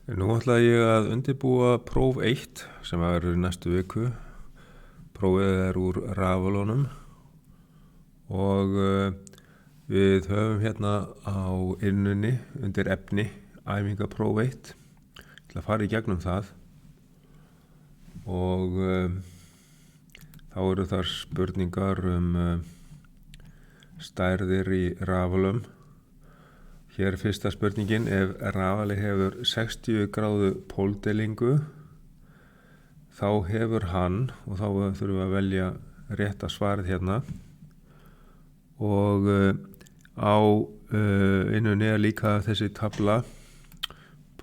Nú ætla ég að undirbúa próf 1 sem verður í næstu viku. Prófið er úr rafalunum og við höfum hérna á innunni undir efni æfingapróf 1. Ég ætla að fara í gegnum það og þá eru þar spurningar stærðir í rafalum. Hér er fyrsta spurningin: ef rafali hefur 60 gráðu póldeilingu, þá hefur hann, og þá þurfum við að velja rétta svarið hérna, og á innunni er líka þessi tabla,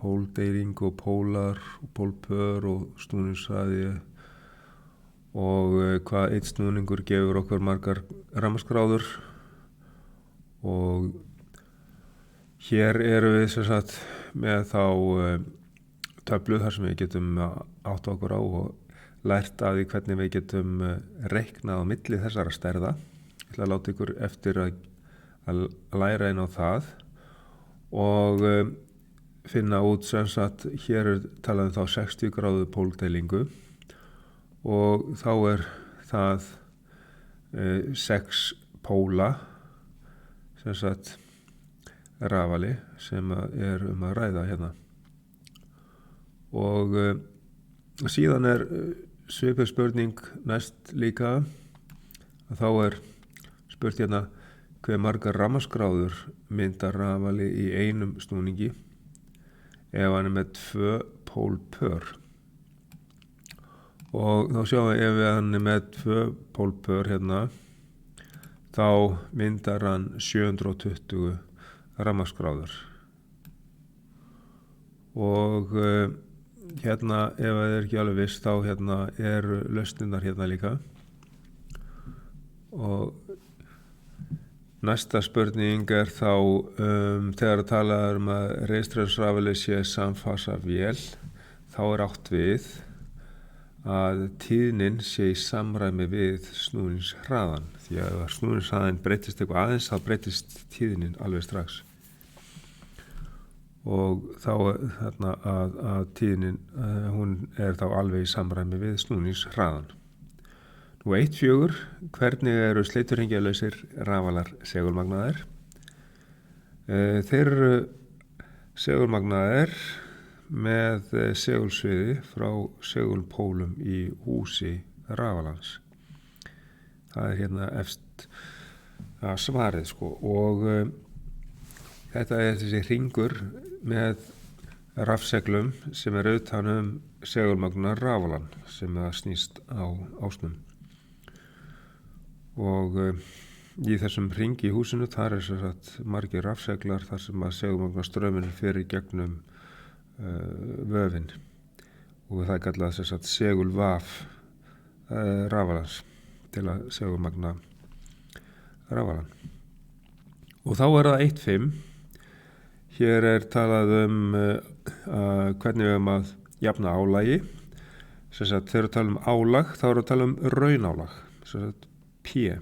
póldeiling og pólar, og pólpör og snúningshraði og hvað einn snúningur gefur okkur margar rafmagnsgráður. Og hér eru við sem sagt með þá töflu þar sem við getum átt okkur á og lært af því hvernig við getum reiknað á milli þessara stærða. Ég ætla að láta ykkur eftir að læra inn á það og finna út sem sagt, hér er talað um þá 60 gráðu póldeilingu og þá er það 6 póla sem sagt rafali sem er að ræða hérna. Og síðan er svipuð spurning næst líka, að þá er spurt hérna hve margar rafmagnsgráður myndar rafali í einum snúningi ef hann er með 2 pólpör. Og þá sjáum við ef hann er með 2 pólpör hérna, þá myndar hann 720 rafmagnsgráður. Og hérna, ef það er ekki alveg viss, þá hérna eru lausnirnar hérna líka. Og næsta spurning er þá þegar að tala að reistrensrafali sé samfasa vél, þá er átt við að tíðnin sé í samræmi við snúningshraðan, því að ef snúningshraðin breytist eitthvað aðeins, þá breytist tíðnin alveg strax. Og þá þarna að tíðnin hún er þá alveg í samræmi við snúningshraðan. Nú 1.4. Hvernig eru sleiturhringjalausir rafalar segulmagnaðir? Þeir eru segulmagnaðir með segulsviði frá segulpólum í húsi rafalans. Það er hérna efst að svarið sko. Og þetta er þessi hringur með rafseglum sem er utan segulmagnaðan rafalan sem það snýst á ásnum. Og í þessum hringi í húsinu þar er sem sagt margir rafseglar þar sem að segulmagnaðan strömmin fyrir gegnum vöfin og það er kallað sem sagt segulvaf rafalans til að segulmagna rafalan. Og þá er það 1.5. Hér er talað hvernig við höfum að jafna álagi. Sem sagt, þegar við talum álag, þá erum við að tala raunálag, sem sagt P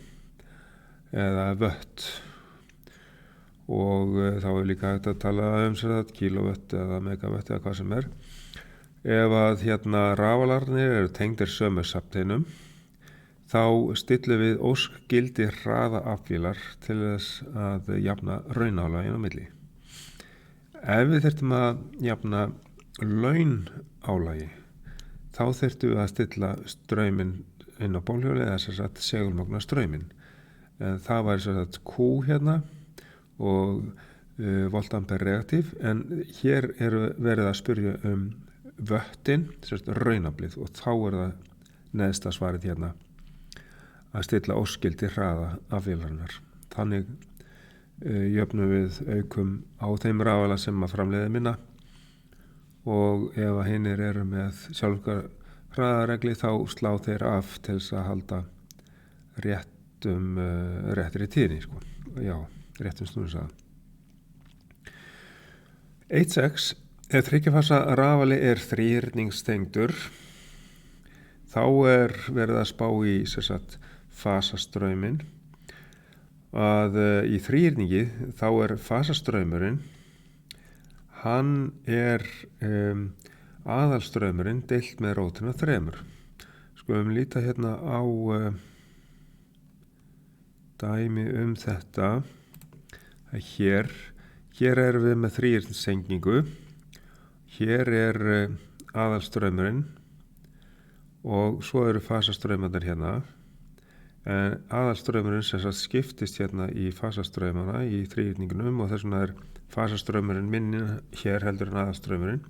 eða vött. Og þá er líka hægt að tala sem sagt kílóvött eða megavött eða hvað sem er. Ef að hérna rafalarnir eru tengdir sömu safneinum, þá stillum við óskgildi hraða afvílar til þess að jafna raunálaginn á milli. Ef við þyrftum að jafna launálagi, þá þyrftum við að stilla strauminn inn á bólhjóli eða sem sagt segulmagna strauminn. En það væri sem sagt Q hérna og voltampere reaktív, en hér verið að spyrja vöttin, sem sagt raunaflið, og þá er það neðsta svarið hérna að stilla óskildi hraða afvélarinnar. Þannig jöfnum við aukum á þeim rafala sem að framleiða minna, og ef að hinir eru með sjálfvirka hraðaregli þá slá þeir af til þess að halda réttri tíðni sko. Já, réttum snúningshraða. 1.6. Ef þriggja-fasa rafali er þríhyrningstengdur, þá er verið að spá í sem sagt fasastrauminn. Að í þríhyrningi þá er fasastraumurinn hann aðalstraumurinn deilt með rótina 3. Skulum líta hérna á dæmi þetta. Hér erum við með þríhyrningstengingu. Hér aðalstraumurinn og svo eru fasastraumarnir hérna. En aðalstraumurinn sem sagt skiptist hérna í fasastraumana í þríhyrningunum og þess vegna fasastraumurinn minni hér heldur en aðalstraumurinn.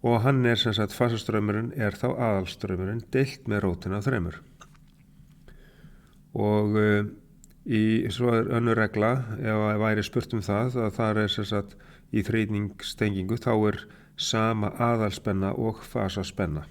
Og hann sem sagt, fasastraumurinn þá aðalstraumurinn deilt með rótina 3. Og svo önnur regla, ef væri spurt það, að það sem sagt í þríhyrningstengingu þá sama aðalspenna og fasaspenna.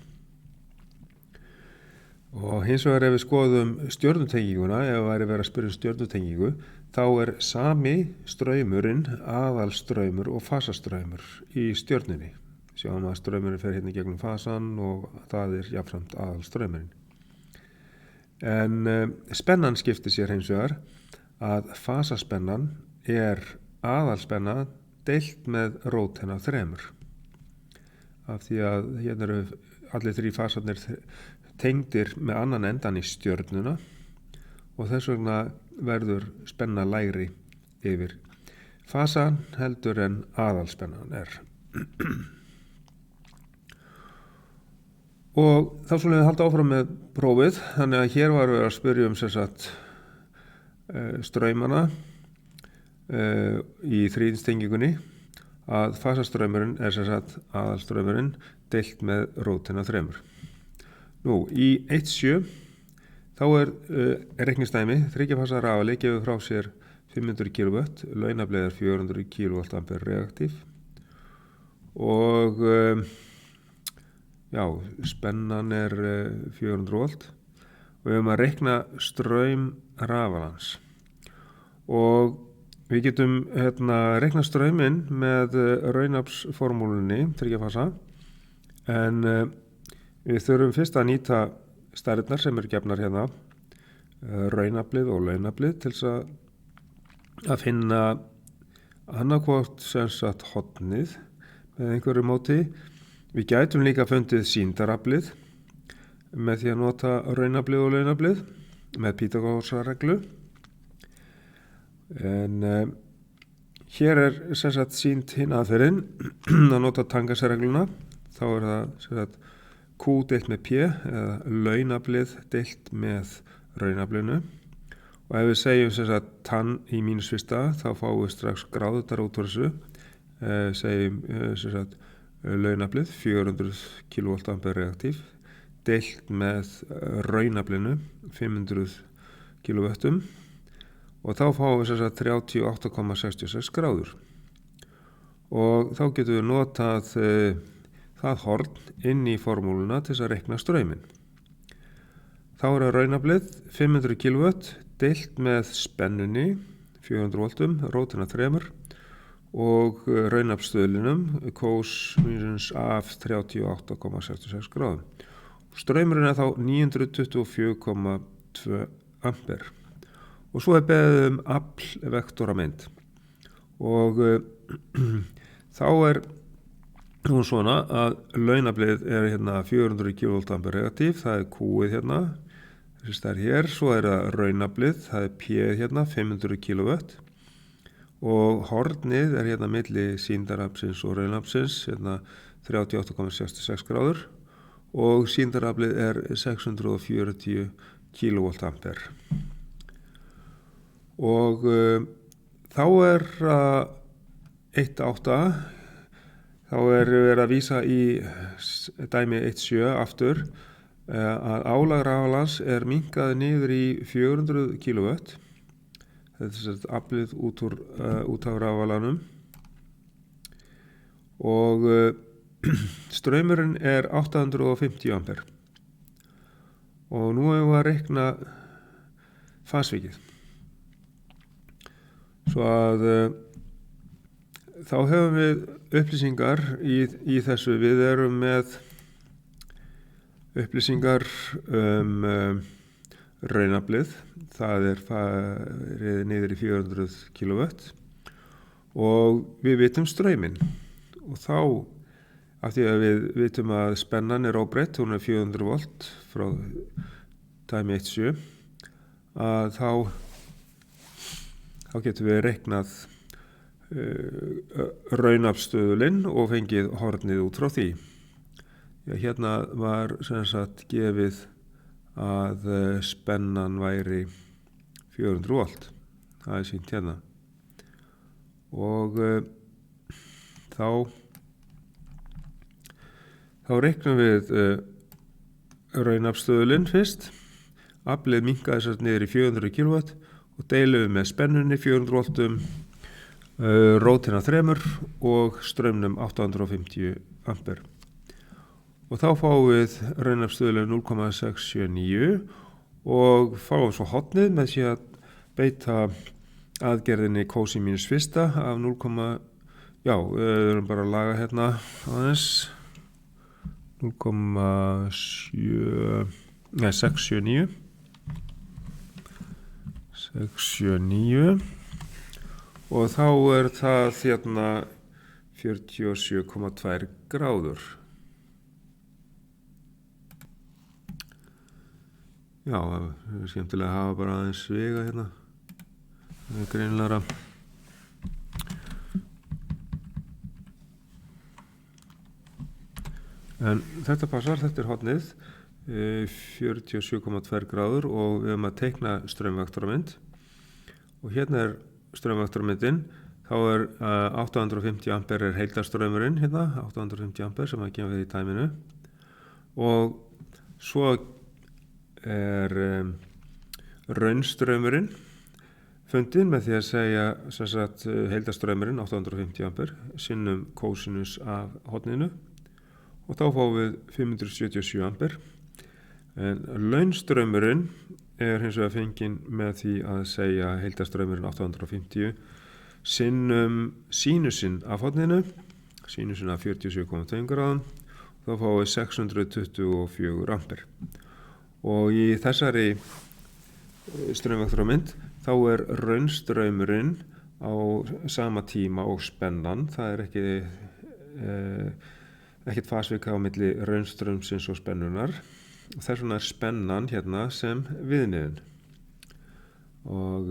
Og hins vegar ef við skoðum stjörnutenginguna, ef væri verið að spyrja stjörnutengingu, þá sami straumurinn aðalstraumur og fasastraumur í stjörnunni. Sjáum að straumurinn fer hérna gegnum fasan og það jafnframt aðalstraumurinn. En spennan skiptir sér hins vegar að fasaspennan aðalspenna deilt með rótina 3. Af því að hérna eru allir 3 fasarnir tengdir með annan endan í stjörnuna og þess vegna verður spenna lægri yfir fasan heldur en aðalspennan Og þá skulum við halda áfram með prófið, þannig að hér var við að spyrja sem sagt straumana í þríhyrningstengingunni að fasastraumurinn sem sagt aðalstraumurinn deilt með rótina 3. Nú, í 1.7 þá reikningsdæmi, 3 fasa rafali gefur frá sér 500 kW, launafleiðar 400 kVA reaktív og spennan 400 volt og við höfum að reikna straum rafalans og við getum reikna strauminn með raunaflsformúlunni 3 fasa en við þurfum fyrst að nýta stærðirnar sem gefnar hérna raunaflið og launaflið til þess að finna annarkvort sem sagt hornið með einhverju móti. Við gætum líka fundið sýndaraflið með því að nota raunaflið og launaflið með Pýþagórasarreglu. En hér sem sagt sýnt hinn aðferðin að nota Tangasregluna. Þá það sem sagt Q deilt með P eða launaflið deilt með raunaflinu. Og ef við segjum sem sagt tann í -1 þá fáum við strax gráðutar út úr þessu. Segjum sem sagt launaflið 400 kVA reaktív deilt með raunaflinu 500 kW og þá fáum við sem sagt 38,66 gráður og þá getum við notað það horn inn í formúluna til þess að reikna strauminn. Þá raunaflið 500 kW deilt með spennunni 400 voltum, rótina 3 og raunaflsstuðlinum cos af 38,66 gráðum. Straumurinn þá 924,2 ampere og svo beðið aflvektoramynd og þá hún svona að launaflið hérna 400 kVA reaktív, það Q-ið hérna, þessi stær hér, svo það raunaflið, það P hérna 500 kW og hornið hérna milli sýndaraflsins og raunaflsins hérna 38,66 gráður og sýndaraflið 640 kVA og þá 1.8 þá verið að vísa í dæmi 1.7 aftur að álag rafalans minnkað niður í 400 kW. Þetta aflið út af rafalanum og straumurinn 850 ampere og nú hefum við að reikna fasvikið. Svo að þá hefum við upplýsingar í þessu. Við erum með upplýsingar raunaflið, það farið niður í 400 kW og við vitum strauminn og þá af því að við vitum að spennan er óbreytt, hún er 400 volt frá dæmi 1.7 að þá getum við reiknað raunafstöðulinn og fengið hornið út frá því. Hérna var sem sagt gefið að spennan væri 400 volt. Það er sýnt hérna. Og þá reiknum við raunafstöðulinn fyrst. Aflið minnkaði þess niður í 400 kW og deilum við með spennunni 400 voltum, rótina 3 og straumnum 850 ampere. Og þá fáum við raunafstöðulinn 0,679 og fáum svo hornið með því að beita aðgerðinni kósi mínus fyrsta af 0, við erum bara að laga hérna aðeins 679 og þá er það hérna 47,2 gráður. Já, það er skemmtilega að hafa bara aðeins svega hérna. Það er greinilegra. En þetta passar, þetta er hornið, 47,2 gráður og við höfum að teikna straumvektormynd. Og hérna er straumvektormyndin, þá er 850 ampere er heildarstraumurinn hérna, 850 ampere sem að gefa við í tæminu. Og svo er raunstraumurinn fundin með því að segja sem sagt heildarstraumurinn 850 ampere sinnum kósinus af horninu og þá fáum við 577 ampere. En launstraumurinn er hins vegar fenginn með því að segja heildarstraumurinn 850 sinnum sínusinn af horninu, sínusinn af 47,2 gráðum, þá fáum við 624 ampere. Og í þessari straumvektormynd þá er raunstraumurinn á sama tíma og spennan, það er ekkert fasvika á milli raunstraumsins og spennunar. Þess vegna er spennan hérna sem viðmiðun og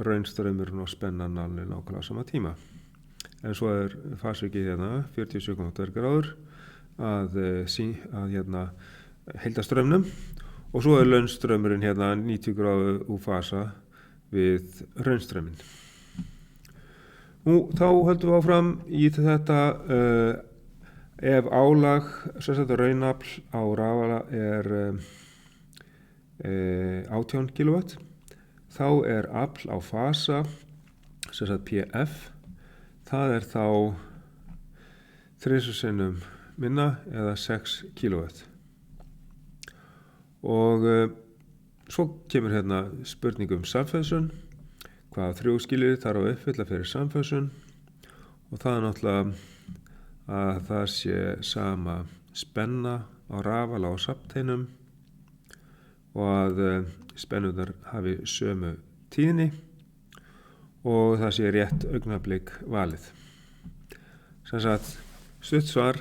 raunstraumurinn og spennan alveg nákvæmlega á sama tíma. En svo er fasvikið hérna 47,2 gráður að hérna heildarstraumnum og svo er launstraumurinn hérna 90 gráðu úr fasa við raunstrauminn. Nú, þá höldum við áfram í þetta ef álag, sérstaklega raunafl á rafala er 18 kW, þá er afl á fasa, sérstaklega PF, það er þá 3 sinnum minna eða 6 kW. Og svo kemur hérna spurning samfösun, hvaða 3 skilyrði þarf að uppfylla fyrir samfösun og það er náttúrulega að það sé sama spenna á rafala og safnteinum og að spennurnar hafi sömu tíðni og það sé rétt augnablik valið. Sem sagt, stutt svar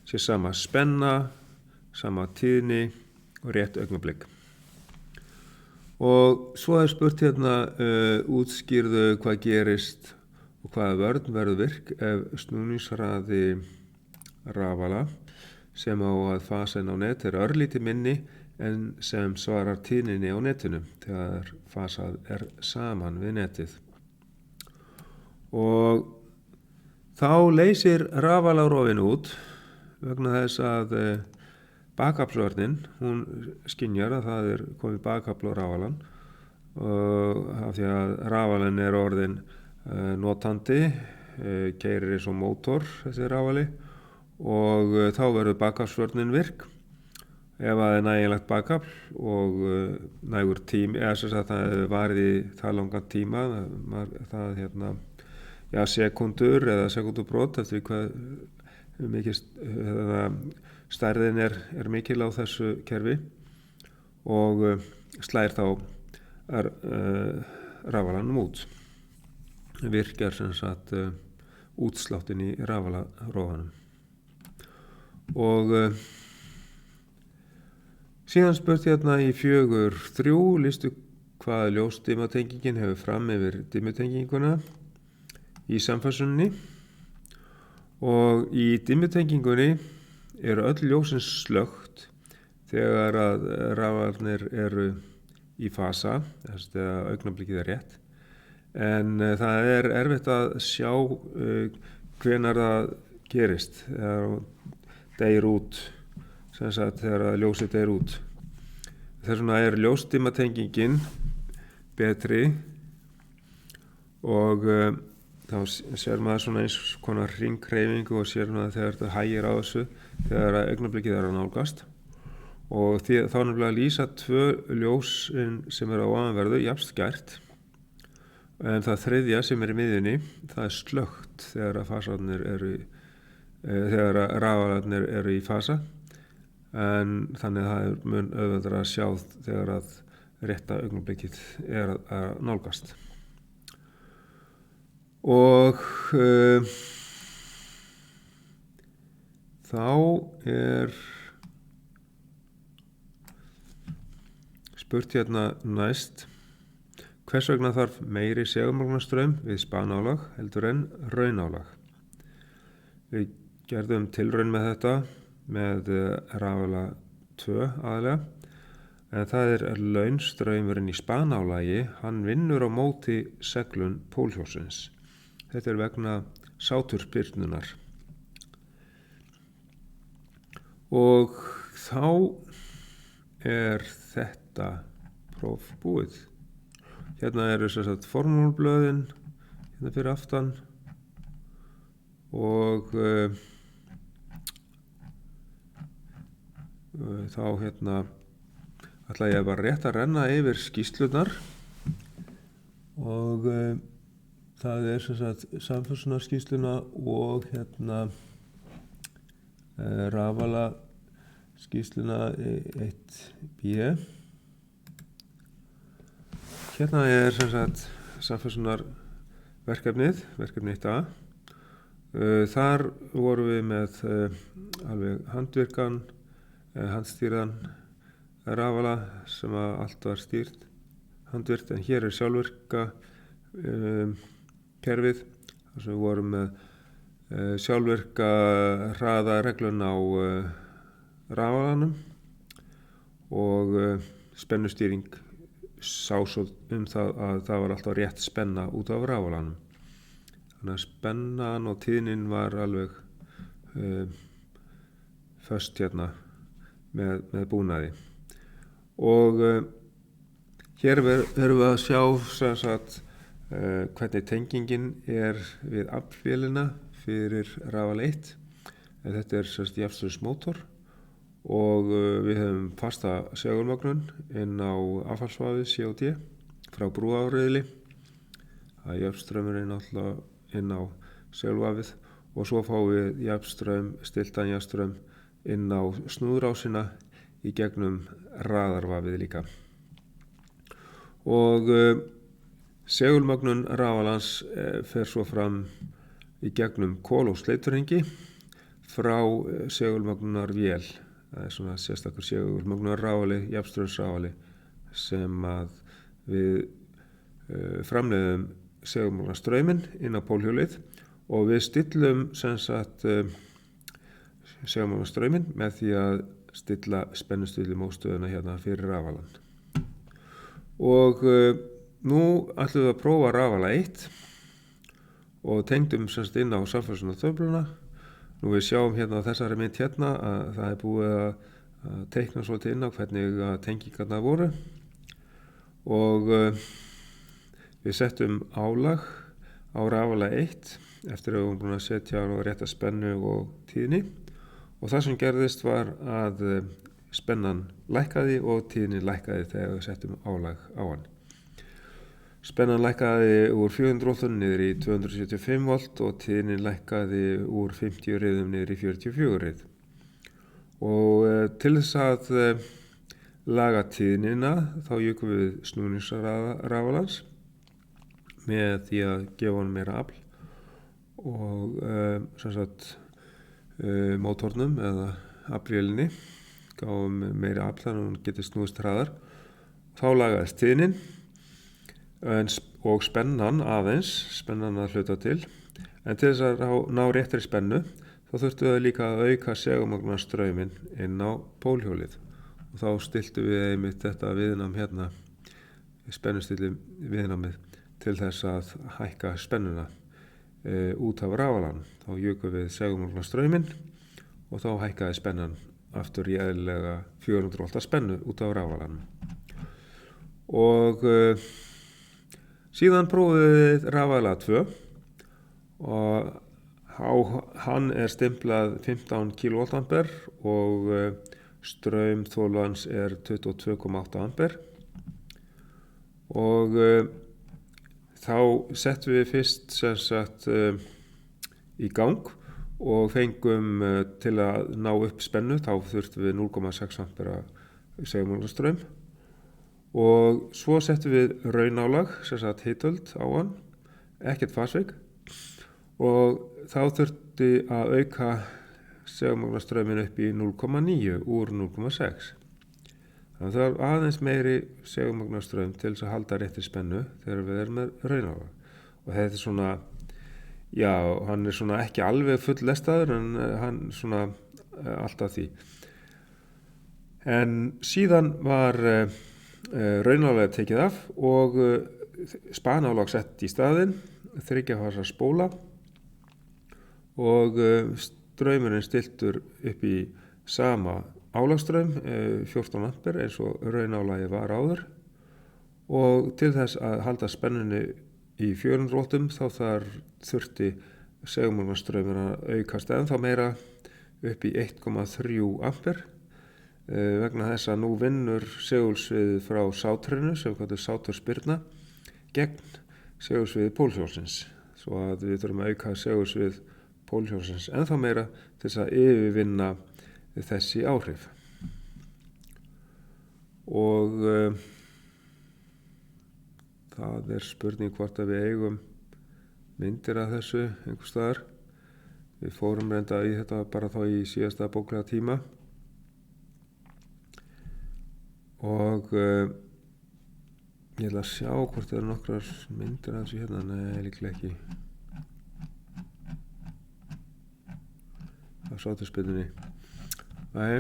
sé sama spenna, sama tíðni og rétt augnablik. Og svo er spurt hérna útskýrðu hvað gerist og hvaða vörn verður virk ef snúningshraði rafala sem á að fasen á net er örlítið minni en sem svarar tíðninni á netinu þegar fasað er saman við netið. Og þá leysir rafalarofin út vegna þess að bakaflvörnin, hún skynjar að það er komið bakafl á rafalan af því að rafalan er orðin notandi, keyrir eins og mótor þessi rafali og þá verður bakaflvörnin virk ef það er nægilegt bakafl og nægur tími, eða sem sagt það varði það langan tíma, það hérna, sekundur eða sekundubrót eftir hvað mikið stærðin er mikil á þessu kerfi og slær þá rafalanum út. Virkar sem sagt útsláttin í rafalarófanum. Og síðan spurt hérna í 4.3 listu hvað ljósdimmatengingin hefur fram yfir dimmutenginguna í samfærslunni. Og í dimmutengingunni eru öll ljósin slökkt þegar að rafalarnir eru í fasa, þess að augnablikið rétt. En það erfitt að sjá hvenær það gerist, þegar deyr út, sem sagt þegar að ljósið deyr út. Þess vegna ljósdimmatengingin betri og þá sér maður svona eins konar hringhreyfingu og sér maður þegar þetta hægir á þessu þegar augnablikið að nálgast. Og þá nefnilega lýsa 2 ljósin sem á ofanverðu jafnt skært, en það þriðja sem í miðjunni það slökkt þegar að rafalarnir eru í fasa, en þannig að það mun auðveldara að sjá þegar að rétta augnablikið að nálgast. Og þá spurt hérna næst, hvers vegna þarf meiri segulmagnastraum við spanálag heldur en raunálag? Við gerðum tilraun með þetta með rafala 2 aðalega, en það launstraumurinn í spanálagi, hann vinnur á móti seglun pólhjólsins. Þetta vegna sátursbyrnunar. Og þá þetta próf búið. Hérna eru sem sagt formúlblöðin hérna fyrir aftan og þá hérna ætla ég bara rétt að renna yfir skýrslunar og það sem sagt samfærslunarskýrsluna og hérna rafala skýrsluna 1b. Hérna sem sagt samfærslunarverkefnið, verkefni 1a. Þar vorum við með alveg handstýrðan rafala sem að allt var stýrt handvirkt, en hér sjálfvirka kerfið þar sem við vorum með sjálfvirka hraðareglun á rafalanum og spennustýring sá svo það að það var alltaf rétt spenna út af rafalanum. Þannig að spennan og tíðnin var alveg föst hérna með búnaði. Og hér erum við að sjá sem sagt hvernig tengingin við aflvélina fyrir rafal 1. Þetta sem sagt jafnströmsmótor og við höfum fasta segulmögnun inn á affallsvafið COD frá brúáriðli. Það jafnströmmurinn náttúrulega inn á segulvafið og svo fáum við jafnströmm, stilltan jafnströmm inn á snúðrásina í gegnum raðarvafið líka. Og segulmögnun rafalans fer svo fram í gegnum kol- og sleiturhengi frá segulmögnunarvél. Það svona sérstakur segulmögnunarrafali, jafnströmmsrafali sem að við framleiðum segulmögnunarstrauminn inn á pólhjólið og við stillum sem sagt segulmögnunarstrauminn með því að stilla spennustilli mótstöðuna hérna fyrir rafalan. Og nú ætlum við að prófa rafala 1 og tengdum sem sagt inn á samfærslunartöfluna. Nú við sjáum hérna á þessari mynd hérna að það búið að teikna svolítið inn á hvernig tengingarnar voru og við settum álag á rafala 1 eftir að við vorum búin að setja á rétta spennu og tíðni og það sem gerðist var að spennan lækkaði og tíðni lækkaði þegar við settum álag á hann. Spennan lækkaði úr 400 voltum niður í 275 volt og tíðnin lækkaði úr 50 riðum niður í 44 rið. Og til þess að laga tíðnina þá jukum við snúningsrafalans með því að gefa hann meira afl og mótornum eða aflvélinni, gáum meiri afl þannig að hún getur snúist hraðar. Þá lagaðist tíðnin og spennan aðeins, spennan að hluta til, en til þess að ná réttri spennu þá þurftu við líka að auka segulmagnsstrauminn inn á pólhjólið og þá stiltu við einmitt þetta viðnám hérna, spennustilli viðnámið til þess að hækka spennuna út af rafalanum. Þá jukum við segulmagnsstrauminn og þá hækkaði spennan aftur í eðlilega 400 volta spennu út af rafalanum. Og síðan prófuðum við rafala 2 og hann stimplað 15 kV og straumþol hans 22,8 ampere og þá settum við fyrst í gang og fengum til að ná upp spennu, þá þurftum við 0,6 ampere segulmagnsstraum og svo settum við raunálag, hitöld á hann, ekkert fasvik og þá þurfti að auka segulmagnsstraumin upp í 0,9 úr 0,6. Þannig að það var aðeins meiri segulmagnsstraum til þess að halda réttri spennu þegar við erum með raunálag. Og þetta svona, já, hann svona ekki alveg full-lestaður en hann svona alltaf því. En síðan var raunálag tekið af og spanálag sett í staðinn, 3 fasa spóla og straumurinn stiltur upp í sama álagsstraum, 14 ampere eins og raunálagi var áður og til þess að halda spennunni í 400 voltum þá þurfti segulmagnsstraumurinn að aukast ennþá meira upp í 1,3 ampere vegna þess að nú vinnur segulsviðið frá sátrinu sem kallast sáturspyrna gegn segulsviði pólhjólsins svo að við þurfum að auka segulsvið pólhjólsins ennþá meira til þess að yfirvinna þessi áhrif og það spurning hvort að við eigum myndir af þessu einhvers staðar. Við fórum reynda í þetta bara þá í síðasta bóklega tíma og ég ætla að sjá hvort það nokkrar myndir af þessu hérna, nei líklega ekki af sáturspyrnunni. Nei,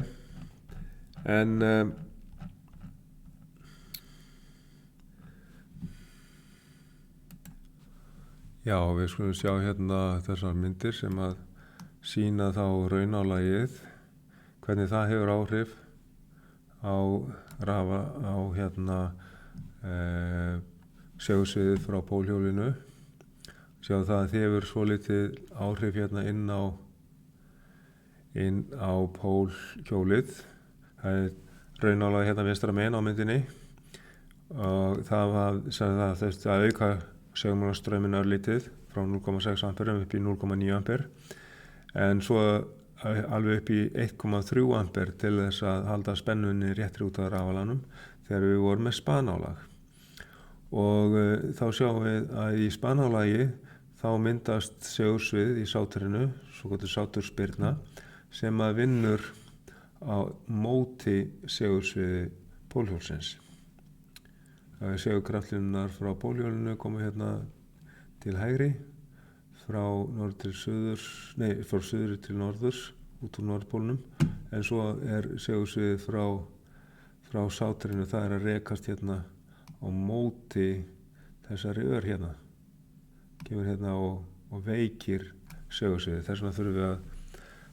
en já, við skulum sjá hérna þessar myndir sem að sýna þá raunálagið, hvernig það hefur áhrif á segulsviðið frá pólhjólinu. Sjá það að þið hefur svolítið áhrif hérna inn á pólhjólið. Það raunálagið hérna vinstra megin á myndinni og það þurfti að auka segulmagnsstrauminn örlítið frá 0,6 ampere upp í 0,9 ampere en svo alveg upp í 1,3 ampere til þess að halda spennunni réttri út af rafalanum þegar við vorum með spanálag og þá sjáum við að í spanálagi þá myndast segulsvið í sáturinu, svokölluð sáturspyrna sem að vinnur á móti segulsviði pólhjólsins. Segulkraftlínurnar frá pólhjólinu koma hérna til hægri frá suðri til norðurs út úr norðpólnum en svo segulsviðið frá sáturinu það að rekast hérna á móti þessari ör hérna kemur hérna og veikir segulsviðið. Þess vegna þurfum við að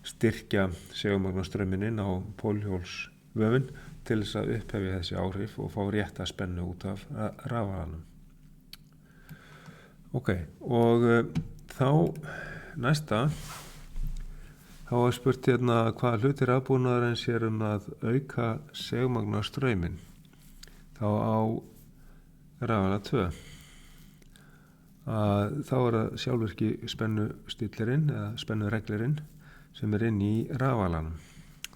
styrkja segulmagnsstrauminn inn á pólhjólsvöfin til þess að upphefja þessi áhrif og fá rétta spennu út af rafalanum. Ok, og þá næsta þá spurt hérna hvaða hluti rafbúnaðarins að auka segulmagnsstrauminn þá á rafala 2 að þá það sjálfvirki spennustillirinn eða spennureglirinn sem inn í rafalanum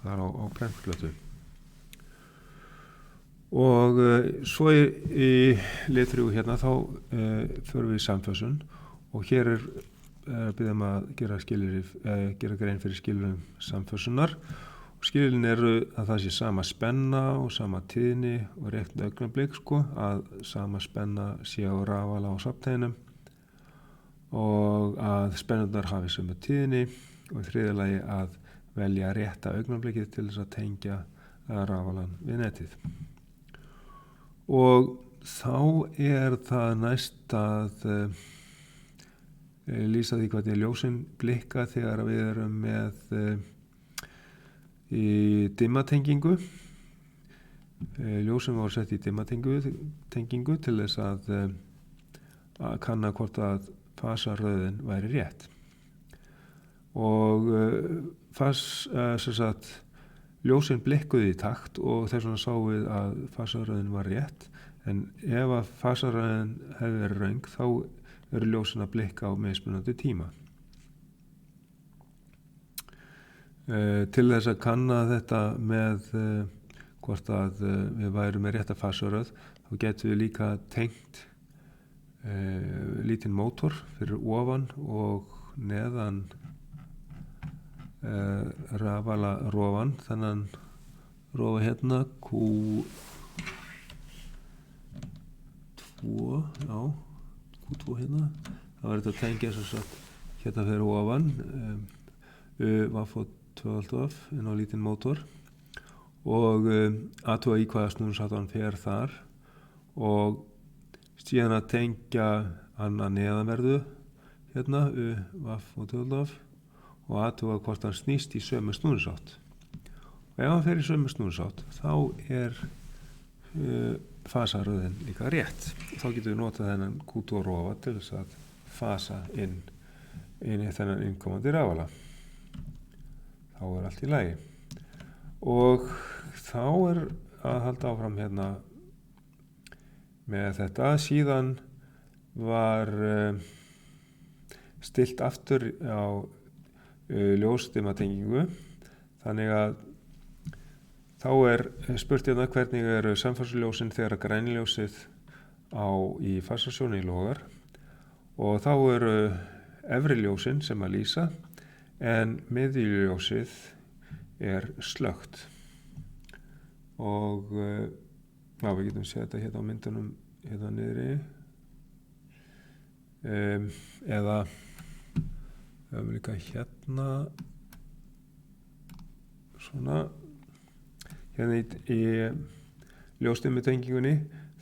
þar á prentplötu og svo í lið 3 hérna þá förum við í samfösun og hér biðja að gera grein fyrir skilyrðum samfössunar. Skilyrðin eru að það sé sama spenna og sama tíðni og rétt augnablik að sama spenna sé á rafala á safnteginum og að spennurnar hafi sömu tíðni og í þriðja lagi að velja rétta augnablikið til þess að tengja rafalan við netið. Og þá það næst að lýsa því hvernig ljósin blikka þegar við erum með í dimmatengingu. Ljósin voru sett í dimmatengingu til þess að kanna hvort að fasaröðin væri rétt. Og ljósin blikkuðu í takt og þess vegna sáum við að fasaröðin var rétt, en ef að fasaröðin hefði verið röng þá eru ljósin að blikka á mismunandi tíma. Til þess að kanna þetta með hvort að við værum með rétta fasaröð þá getum við líka tengt lítinn mótor fyrir ofan og neðan rafala rofan, þennan rofa hérna Q2, Q2 hérna, það var þetta að tengja hérna fyrir ofan VAF inn á lítinn mótor og athuga í hvaða snúningsháttan fer þar og síðan að tengja annað neðanverðu hérna VAF og athuga hvort hann snýst í sömu snúningshátt. Og ef hann fer í sömu snúningshátt þá fasaröðin líka rétt. Þá getum við notað þennan Q2 rofa til þess að fasa inn í þennan innkomandi rafala. Þá allt í lagi. Og þá að halda áfram hérna með þetta. Síðan var stillt aftur á ljósdimmatengingu, þannig að þá spurt hérna hvernig eru samfærsljósin þegar grænljósið í fasarsjóni logar, og þá eru efri ljósin sem að lýsa en miðjuljósið slökkt. Og við getum séð þetta hérna á myndunum hérna niðri eða við höfum líka hérna svona hérna í ljósdimmatengingunni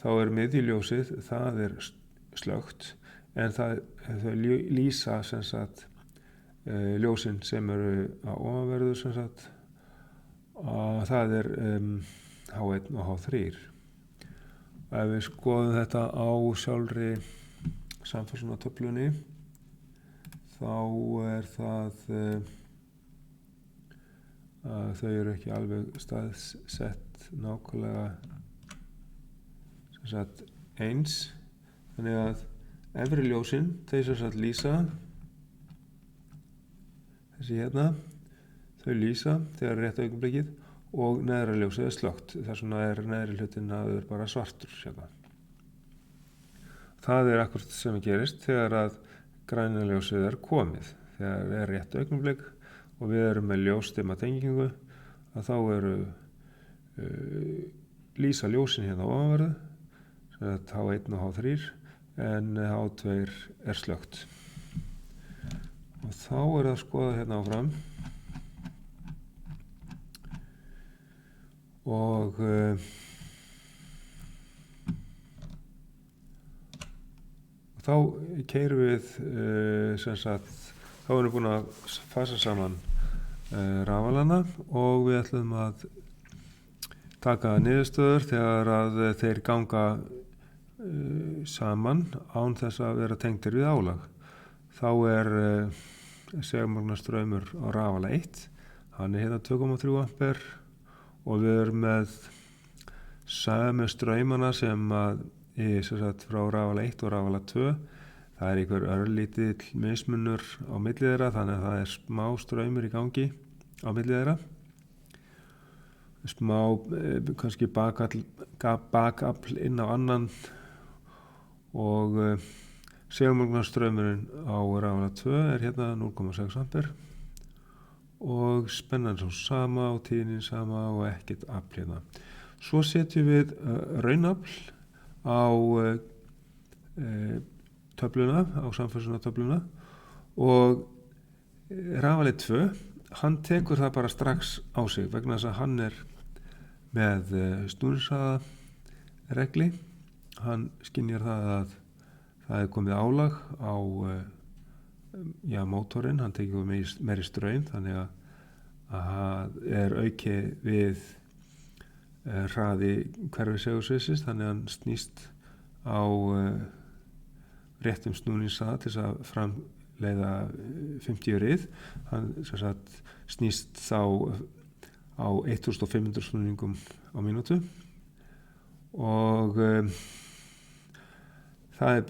þá miðjuljósið, það slökkt, en þau lýsa sem sagt ljósin sem eru á ofanverðu sem sagt það H1 og H3. Ef við skoðum þetta á sjálfri samfærslunartöflunni þá það að þau eru ekki alveg staðsett nákvæmlega sem sagt eins, þannig að efri ljósin þau sem sagt lýsa þessi hérna, þau lýsa þegar rétt augnablikið og neðra ljósið slökkt. Þess vegna neðri hlutin bara svartur hérna. Það akkurat sem gerist þegar að græna ljósið komið. Þegar rétt augnablik og við erum með ljósdimmatengingu að þá lýsa ljósin hérna ofanverðu, H1 og H3, en H2 slökkt. Og þá það að skoða hérna áfram og þá keyrum við sem sagt, þá erum við búin að fasa saman rafalana og við ætlum að taka niðurstöður þegar að þeir ganga saman án þess að vera tengdir við álag. Þá segulmagnastraumur á rafala 1, hann hérna 2,3 ampere og við erum með sömu straumana sem að sem sagt frá rafala 1 og rafala 2. Það einhver örlítill mismunur á milli þeirra, þannig að það smá straumur í gangi á milli þeirra. Smá kannski bakafl inn á annan og Segulmögnunarstraumurinn á rafala 2 er hérna 0,6 ampere og spennan svo sama og tíðnin sama og ekkert afl hérna. Svo setjum við raunafl á töfluna, á samfærsunartöfluna og rafali 2, hann tekur það bara strax á sig vegna þess að hann er með snúningshraða regli. Hann skynjar það að það er komið álag á mótorinn, hann tekur meiri straum þannig að er aukið við hraði hverfisegulsviðsins, þannig að hann snýst á réttum snúningshraða til þess að framleiða 50 rið. Hann snýst þá á 1500 snúningum á mínútu og það er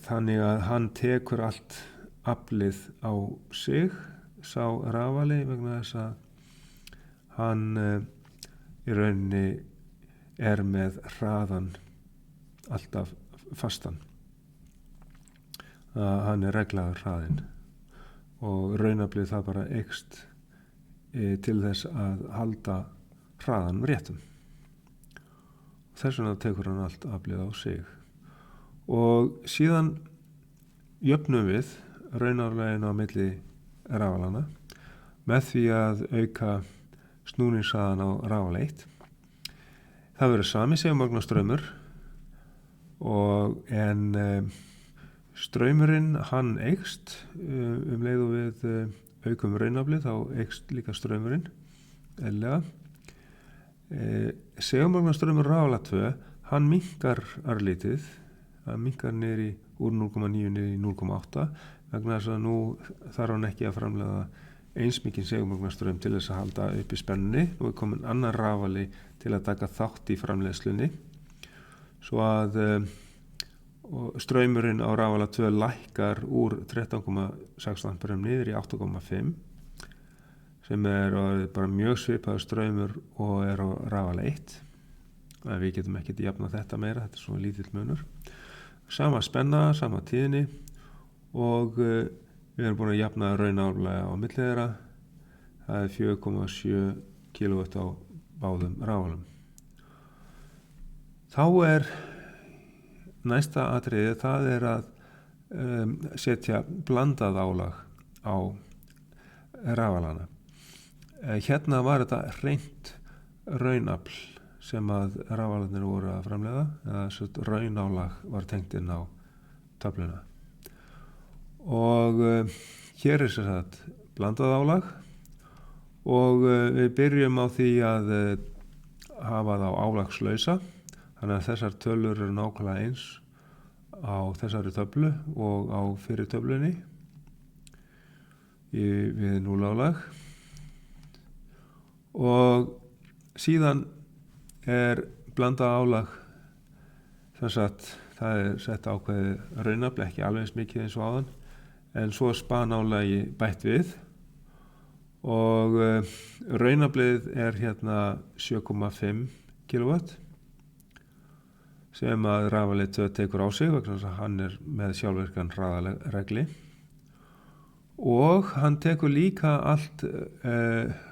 þannig að hann tekur allt aflið á sig, sá rafali, vegna þess að hann í rauninni er með hraðan alltaf fastan. Hann er reglaður hraðinn og raunaflið það bara eykst til þess að halda hraðan réttum. Þess vegna tekur hann allt aflið á sig. Og síðan jöfnum við raunaflegin á milli rafalana með því að auka snúningshraðan á rafala 1. Það verður sami segulmögnunarstraumur en straumurinn hann eykst leið og við aukum raunaflið, þá eykst líka straumurinn eðlilega. Segulmögnunarstraumur rafala 2, hann minnkar örlítið. Það minnkar úr 0,9 niður í 0,8 vegna þess að nú þarf hann ekki að framleiða eins mikinn segulmögnunarstraum til þess að halda uppi spennunni. Nú er komin annar rafali til að taka þátt í framleiðslunni, svo að straumurinn á rafala 2 lækkar úr 13,6 amperum niður í 8,5 sem er bara mjög svipaður straumur og er á rafala 1. Við getum ekkert jafnað þetta meira, þetta er svo lítill munur. Sama spenna, sama tíðni og við erum búin að jafna raunaflega á milli þeirra. Það er 4,7 kW á báðum rafalum. Þá er næsta atriði, það er að setja blandað álag á rafalana. Hérna var þetta hreint raunafl sem að rafalarnir voru að framleiða, eða raunálag var tengt inn á töfluna. Og hér er sem sagt blandað álag og við byrjum á því að hafa það á álagslausa, þannig að þessar tölur eru nákvæmlega eins á þessari töflu og á fyrir töflunni við núlálag. Og síðan er blandað álag, þess að það er sett ákveðið raunafl, ekki alveg eins mikið eins og áðan, en svo spanálagi bætt við og raunaflið er hérna 7,5 kW sem að rafali 2 tekur á sig vegna þess að hann er með sjálfvirkan hraðaregli og hann tekur líka allt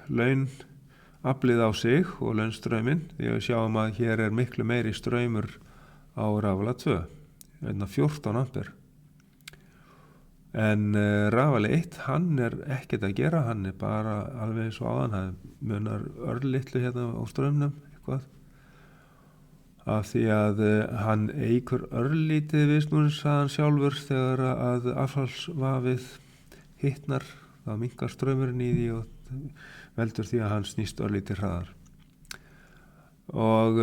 launaflið á sig og launstrauminn, því að sjáum að hér er miklu meiri straumur á rafala 2, 14 ampere. En rafali 1, hann er ekkert að gera, hann er bara alveg eins og áðan, hann munar örlitlu hérna á straumnum eitthvað, af því að hann eykur örlítið við snúningshraðan sjálfur þegar að affallsvafið hitnar, þá minnkar straumurinn í því og veldur því að hann snýst örlítið hraðar. Og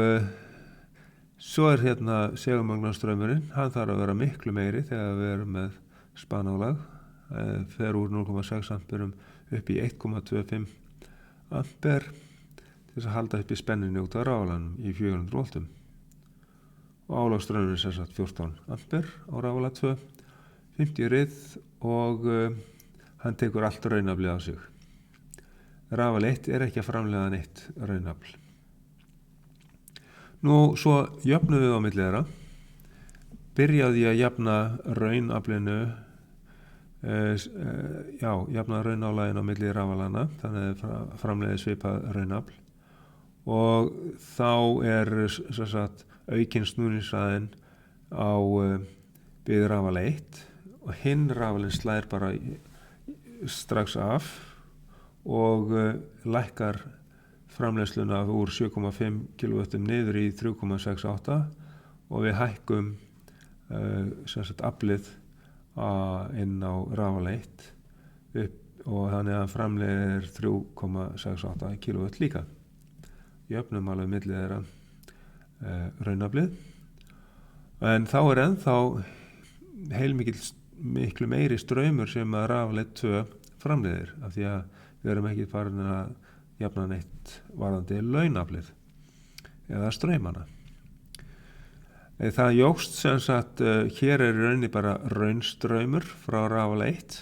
svo er hérna segulmögnunarstraumurinn, hann þarf að vera miklu meiri þegar við erum með spanálag, fer úr 0,6 amperum upp í 1,25 amper til þess að halda upp í spenninni út af rafalanum í 400 voltum. Og álagstraumurinn er sagt 14 amper á rafala 2, 50 rið og hann tekur allt raunaflið á sig. Rafali 1 er ekki að framleiða neitt raunafl. Nú svo jöfnum við á milli þeirra byrjaði ég að jafna raunaflinu jafna raunálaginu á milli rafalana, þannig að framleiði svipað raunafl, og þá sem sagt aukinn snúningshraðinn á við rafal 1 og hinn rafalinn slær bara strax af og lækkar framleiðsluna úr 7,5 kW niður í 3,68 og við hækkum sem sagt aflið inn á rafal 1 upp og þannig að framleiðir 3,68 kW líka. Jöfnum alveg milli þeirra raunaflið, en þá ennþá miklu meiri straumur sem að rafal 2 framleiðir, af því að við erum ekki farin að jafna neitt varðandi launaflið eða straumana. Það jókst sem sagt, hér rauninni bara raunstraumur frá rafal 1,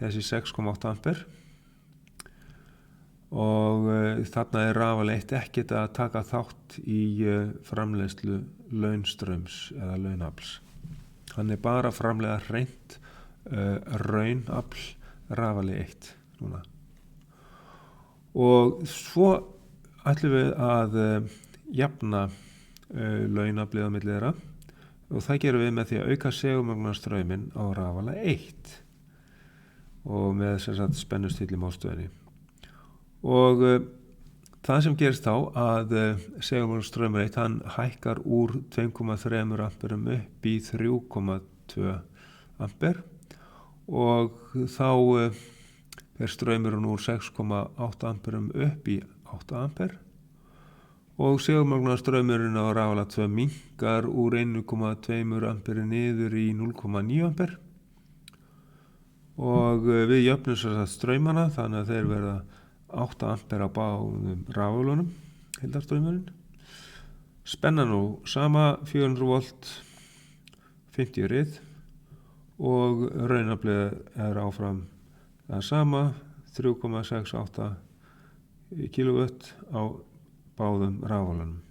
þessi 6,8 ampere, og þarna rafal 1 ekkert að taka þátt í framleiðslu launstraums eða launafls. Hann bara framleiða hreint raunafl rafali 1 núna. Og svo ætlum við að jafna launaflið á milli þeirra og það gerum við með því að auka segulmögnunarstrauminn á rafala 1 og með sem sagt spennustíll í mótstöðinni. Og það sem gerist þá að segulmögnunarstraumur 1 hann hækkar úr 2,3 amperum upp í 3,2 amper og þá straumurinn úr 6,8 amperum upp í 8 amper og segulmögnunarstraumurinn á rafala 2 minnkar úr 1,2 amperi niður í 0,9 amper og við jöfnum svo að straumana þannig að þeir verða 8 amper á báðum rafalunum, heildarstraumurinn. Spenna nú sama 400 volt, 50 rið og raunaflið áfram það sama, 3,68 kW á báðum rafalunum.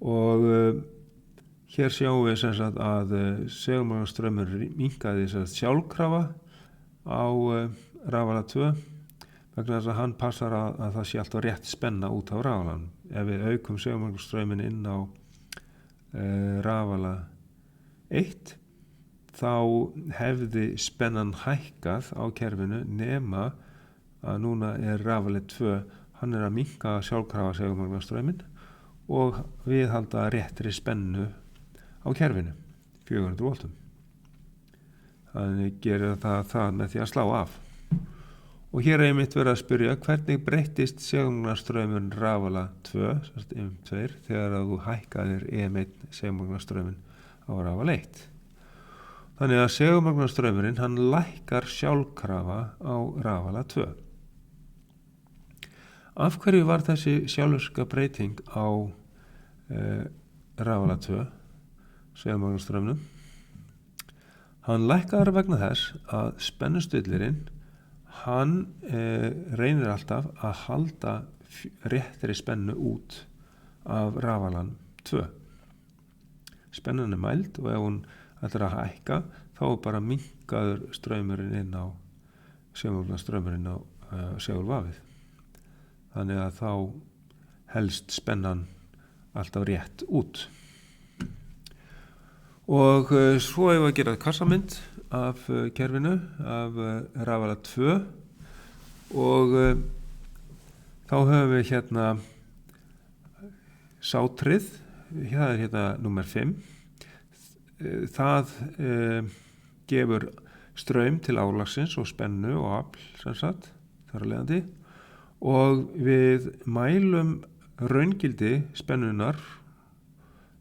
Og hér sjáum við sem sagt að segulmögnunarstraumur minnkaði sem sagt sjálfkrafa á rafala 2 vegna þess að hann passar að það sé alltaf rétt spenna út á rafalanum. Ef við aukum segulmögnunarstrauminn inn á rafala 1 þá hefði spennan hækkað á kerfinu nema að núna rafali 2 hann að minnka sjálfkrafa segulmögnunarstrauminn og viðhalda réttri spennu á kerfinu 400 voltum. Þannig gerir það með því að slá af. Og hér einmitt verið að spyrja hvernig breyttist segulmögnunarstraumurinn rafala 2, M2, þegar að þú hækkaðir EM1 segulmögnunarstrauminn á rafala 1. Þannig að segulmögnunarstraumurinn hann lækkar sjálfkrafa á rafala 2. Af hverju var þessi sjálfvirka breyting á rafala 2 segulmögnunarstraumnum? Hann lækkar vegna þess að spennustillirinn hann reynir alltaf að halda réttri spennu út af rafalan 2. Spennan mæld og ef hún ætlar að hækka þá bara minnkaður straumurinn inn á segulmögnunarstraumurinn á segulvafið. Þannig að þá helst spennan alltaf rétt út. Og svo hefur að gera kassamynd af kerfinu, af rafala 2 og þá höfum við hérna sátrið, það hérna númer 5. Það gefur straum til álagsins og spennu og afl sem sagt, þar að leiðandi og við mælum raungildi spennunar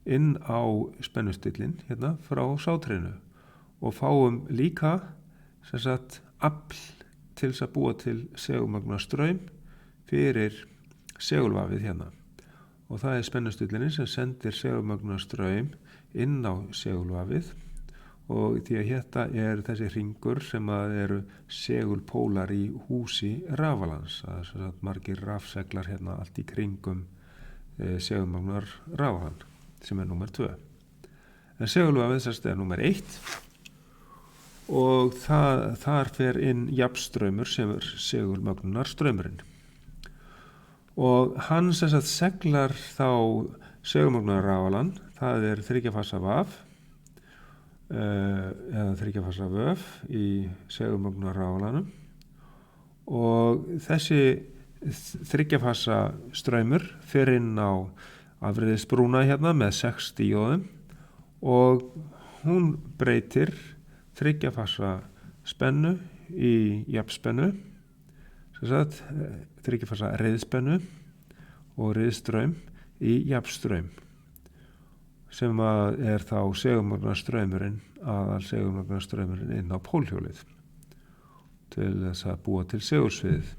inn á spennustillin hérna frá sátriðinu og fáum líka sem sagt afl til þess að búa til segulmögnunarstraum fyrir segulvafið hérna og það spennustillinin sem sendir segulmögnunarstraum inn á segulvafið og því að hérna þessi hringur sem að eru segulpólar í húsi rafalans, það sem sagt margir rafseglar hérna allt í kringum segulmögnunar rafalan sem númer 2. En segulvafið sérst er númer 1 og þar fer inn jafnstraumur sem er segulmögnunar straumurinn. Og hann sérst seglar þá segulmögnunar rafalan, það er 3 fasa vaf eða 3 fasa vöf í segulmögnunar rafalanum og þessi 3 fasa straumur fer inn á afriðisbrúna hérna með 6 díóðum og hún breytir 3 fasa spennu í jafnspennu, sem sagt 3 fasa reiðspennu og reiðstraum í jafnstraum, sem er þá segulmögnunarstraumurinn, aðal segulmögnunarstraumurinn inn á pólhjólið til þess að búa til segulsviðið.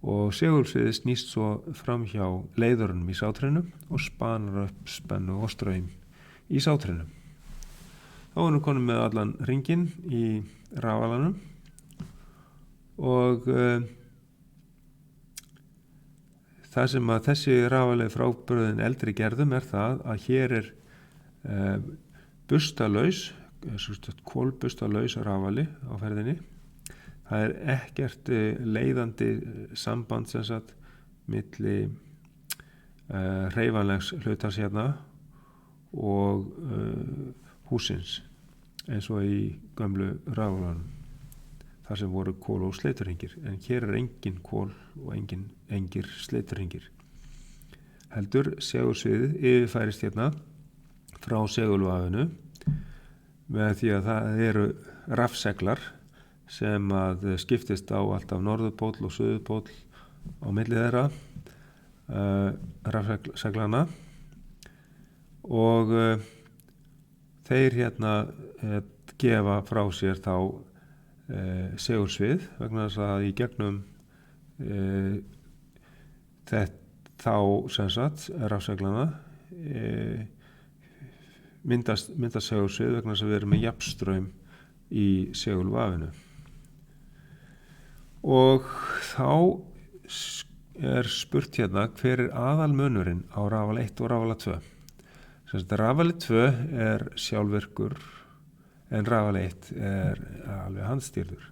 Og segulsviðið snýst svo fram hjá leiðurunum í sátrinu og spanar upp spennu og straum í sátrinu. Þá erum við konum með allan ringinn í rafalanum og það sem að þessi rafalegi frábrugðin eldri gerðum er það að hér er burstalaus, kolburstalaus rafali á ferðinni. Það er ekkert leiðandi samband sem sagt milli hreyfanlegs hlutans hérna og húsins eins og í gömlu rafalanum þar sem voru kol- og sleiturhringir, en hér er engin kol og engir sleiturhringir. Heldur segulsviðið yfirfærist hérna frá segulvafinu með því að það eru rafseglar sem að skiptist á alltaf norðurpól og suðurpól á milli þeirra rafseglana og þeir hérna gefa frá sér þá segulsvið vegna þess að í gegnum þá sem sagt rafseglana myndast segulsvið vegna þess að við erum með jafnstraum í segulvafinu. Og þá er spurt hérna hver er aðalmunurinn á rafal 1 og rafal 2. Rafal 2 er sjálfvirkur en rafal 1 er alveg handstýrður.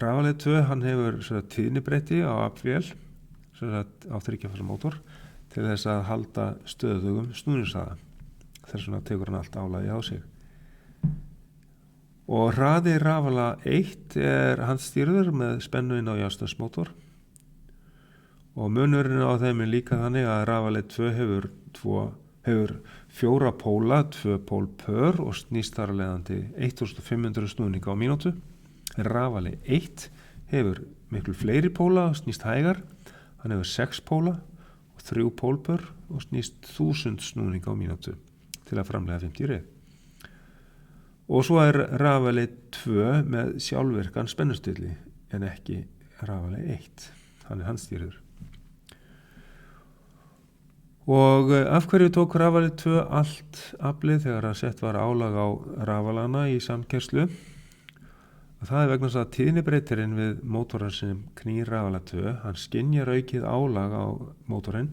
Rafal 2 hann hefur tíðnibreyti á aflvél á 3 fasa mótor til þess að halda stöðugum snúningshraða. Þess vegna tekur hann allt álagið á sig. Og hraði rafala 1 er handstýrður með spennu inn á jafnstöðsmótor og munurinn á þeim er líka þannig að rafali 2 hefur 4 póla, 2 pól pör og snýst þar að leiðandi 1500 snúninga á mínútu. En rafali 1 hefur miklu fleiri póla og snýst hægar. Hann hefur 6 póla og 3 pólpör og snýst 1000 snúninga á mínútu til að framleiða 50 reið. Og svo er rafali 2 með sjálfvirkan spennustilli en ekki rafali 1. Hann er handstýrður. Og af hverju tók rafali 2 allt aflið þegar að sett var álag á rafalana í samkerslu? Það er vegna þess að tíðnibreytirinn við mótorinn sem knýr rafala 2, hann skynjar aukið álag á mótorinn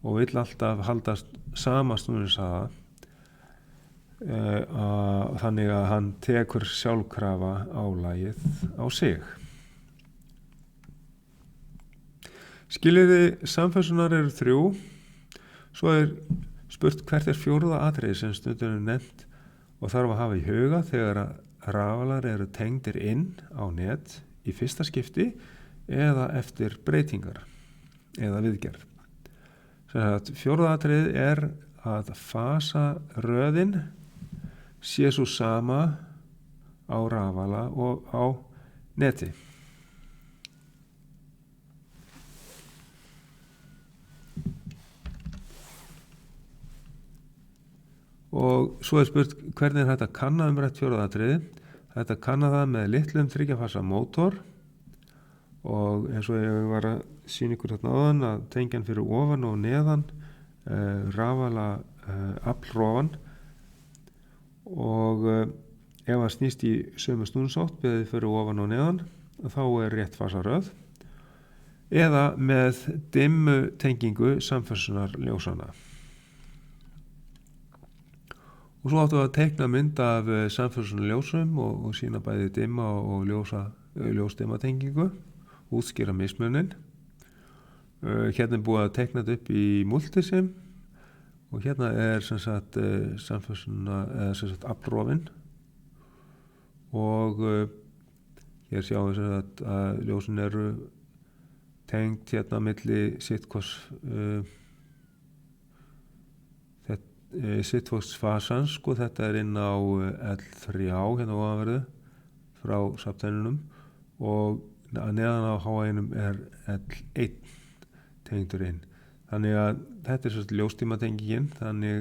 og vill alltaf haldast sama snúningshraða þannig að hann tekur sjálfkrafa álagið á sig. Skilyrði samfessunar eru 3. Svo er spurt hvert er 4. atriði sem stundum er nefnt og þarf að hafa í huga þegar rafalar eru tengdir inn á net í fyrsta skipti eða eftir breytingar eða viðgerð. 4. atriði er að fasaröðin sé svo sama á rafala og á neti. Og svo er spurt hvernig er þetta kanna umrætt 4. atriði. Þetta kanna það með litlum 3 fasa mótor og eins og ég var að sýna ykkur þarna áðan að tengjan fyrir ofan og neðan rafala aflrofan og ef það snýst í sömu snúningsátt beðið fyrir ofan og neðan þá er rétt fasaröð eða með dimmu tengingu samferðsunar ljósana. Og svo áttum við að teikna mynd af samfélagsljósum og sína bæði dimma og ljósdimmatengingu, útskýra mismunin. Hérna búið að teikna þetta upp í Multisim og hérna sem sagt aflrofin og hér sjáum við sem sagt að ljósin eru tengt hérna milli sittfoss fasans, sko, þetta inn á L3 hérna ofanverðu frá safntennunum og neðan á háæginum L1 tengdur inn. Þannig að þetta svolítið ljóstímatengingin, þannig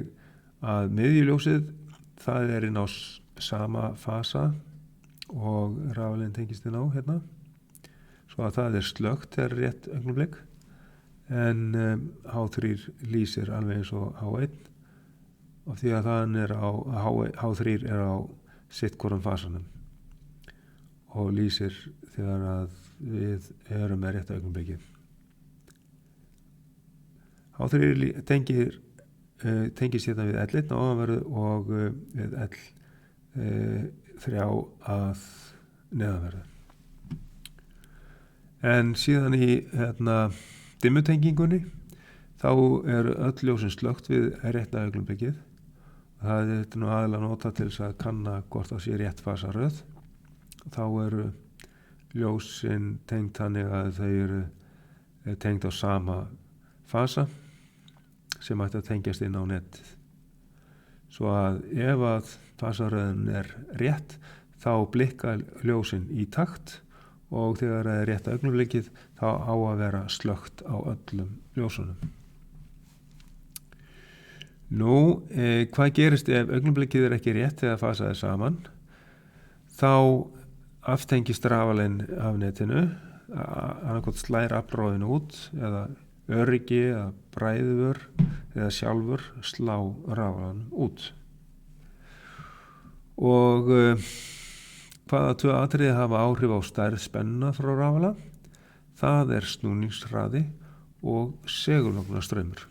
að miðjuljósið það inn á sama fasa og rafalinn tengist inn á hérna, svo að það slökkt rétt augnablik, en H3 lýsir alveg eins og H1 og því að H3 á sitt hvorum fasanum og lýsir þegar að við erum með rétt augnablikið. H3 tengist hérna við L1 á ofanverðu og við L3 að neðanverðu. En síðan í dimmutengingunni þá eru öll ljósin slökkt við rétta augnablikið. Það nú aðalega nota til þess að kanna hvort það sé rétt fasaröð. Þá eru ljósin tengd þannig að þau eru tengd á sama fasa sem ætti að tengjast inn á netið. Svo að ef að fasaröðin rétt, þá blikka ljósin í takt og þegar það rétt augnablikið þá á að vera slökkt á öllum ljósunum. Nú, hvað gerist ef augnablikið ekki rétt þegar fasað saman? Þá aftengist rafalinn af netinu, annarkot slær aflrofinu út eða öryggi eða bræðuvör eða sjálfur slá rafalanum út. Og hvaða tvö atriði hafa áhrif á stærð spennuna frá rafala? Það snúningshraði og segulóknarstraumur.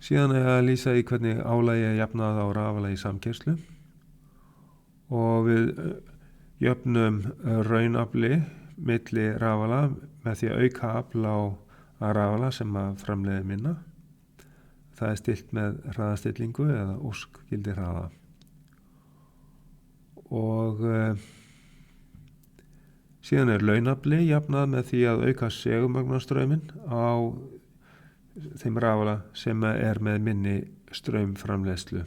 Síðan að lýsa í hvernig álagi jafnað á rafala í samkeyrslu og við jöfnum raunafli milli rafala með því að auka afl á rafala sem að framleiði minna. Það stillt með hraðastillingu eða óskgildi hraða. Og síðan launafli jafnað með því að auka segulóknarstrauminn á þeim rafala sem með minni straumframleiðslu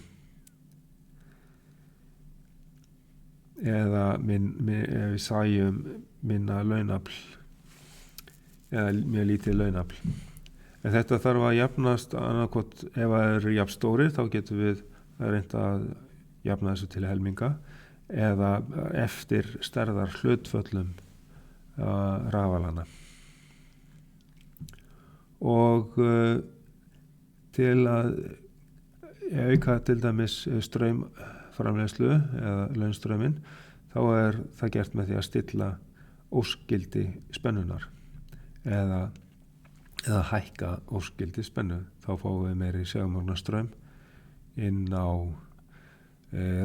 eða ef við sæjum minna launafl eða mjög lítið launafl. En þetta þarf að jafnast annarkot, ef það eru jafn stórir þá getum við reynt að jafna þessu til helminga eða eftir stærðar hlutföllum rafalana. Og til að auka til dæmis straumframleiðslu eða launstrauminn þá það gert með því að stilla óskgildi spennunar eða hækka óskgildi spennu. Þá fáum við meiri segulóknarstraum inn á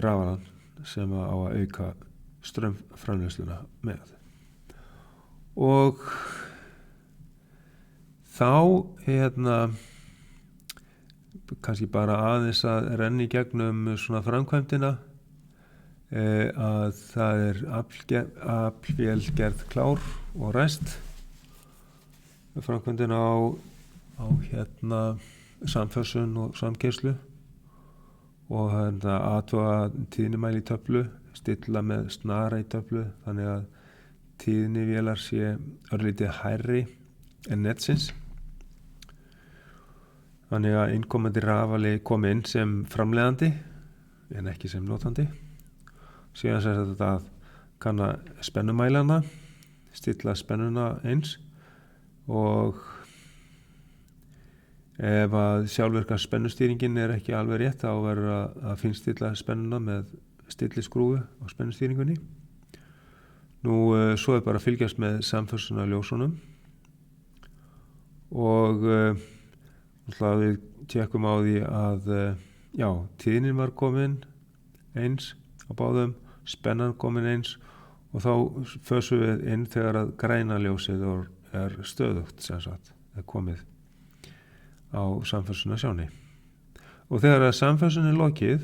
rafalan sem á að auka straumframleiðsluna með. Og þá kannski bara aðeins að renni gegnum svona framkvæmdina að það aflvél gerð klár og ræst. Framkvæmdina á samfössun og samkeyrslu og athuga tíðnimæli í töflu, stilla með snara í töflu þannig að tíðnivélar sé örlítið hærri en netsins. Þannig að innkomandi rafali komi inn sem framleiðandi en ekki sem notandi. Síðan sem þetta að kanna spennumælana, stilla spennuna eins og ef að sjálfvirka spennustýringin ekki alveg rétt þá verður að finnstilla spennuna með stilliskrúfu á spennustýringunni. Nú svo bara að fylgjast með samfössunarljósunum og við tjekkum á því að já, tíðnin var komin eins á báðum, spennan komin eins og þá fösum við inn þegar að græna ljósið er stöðugt sem sagt, er komið á samfærsuna sjáni. Og þegar að samfærsun er lokið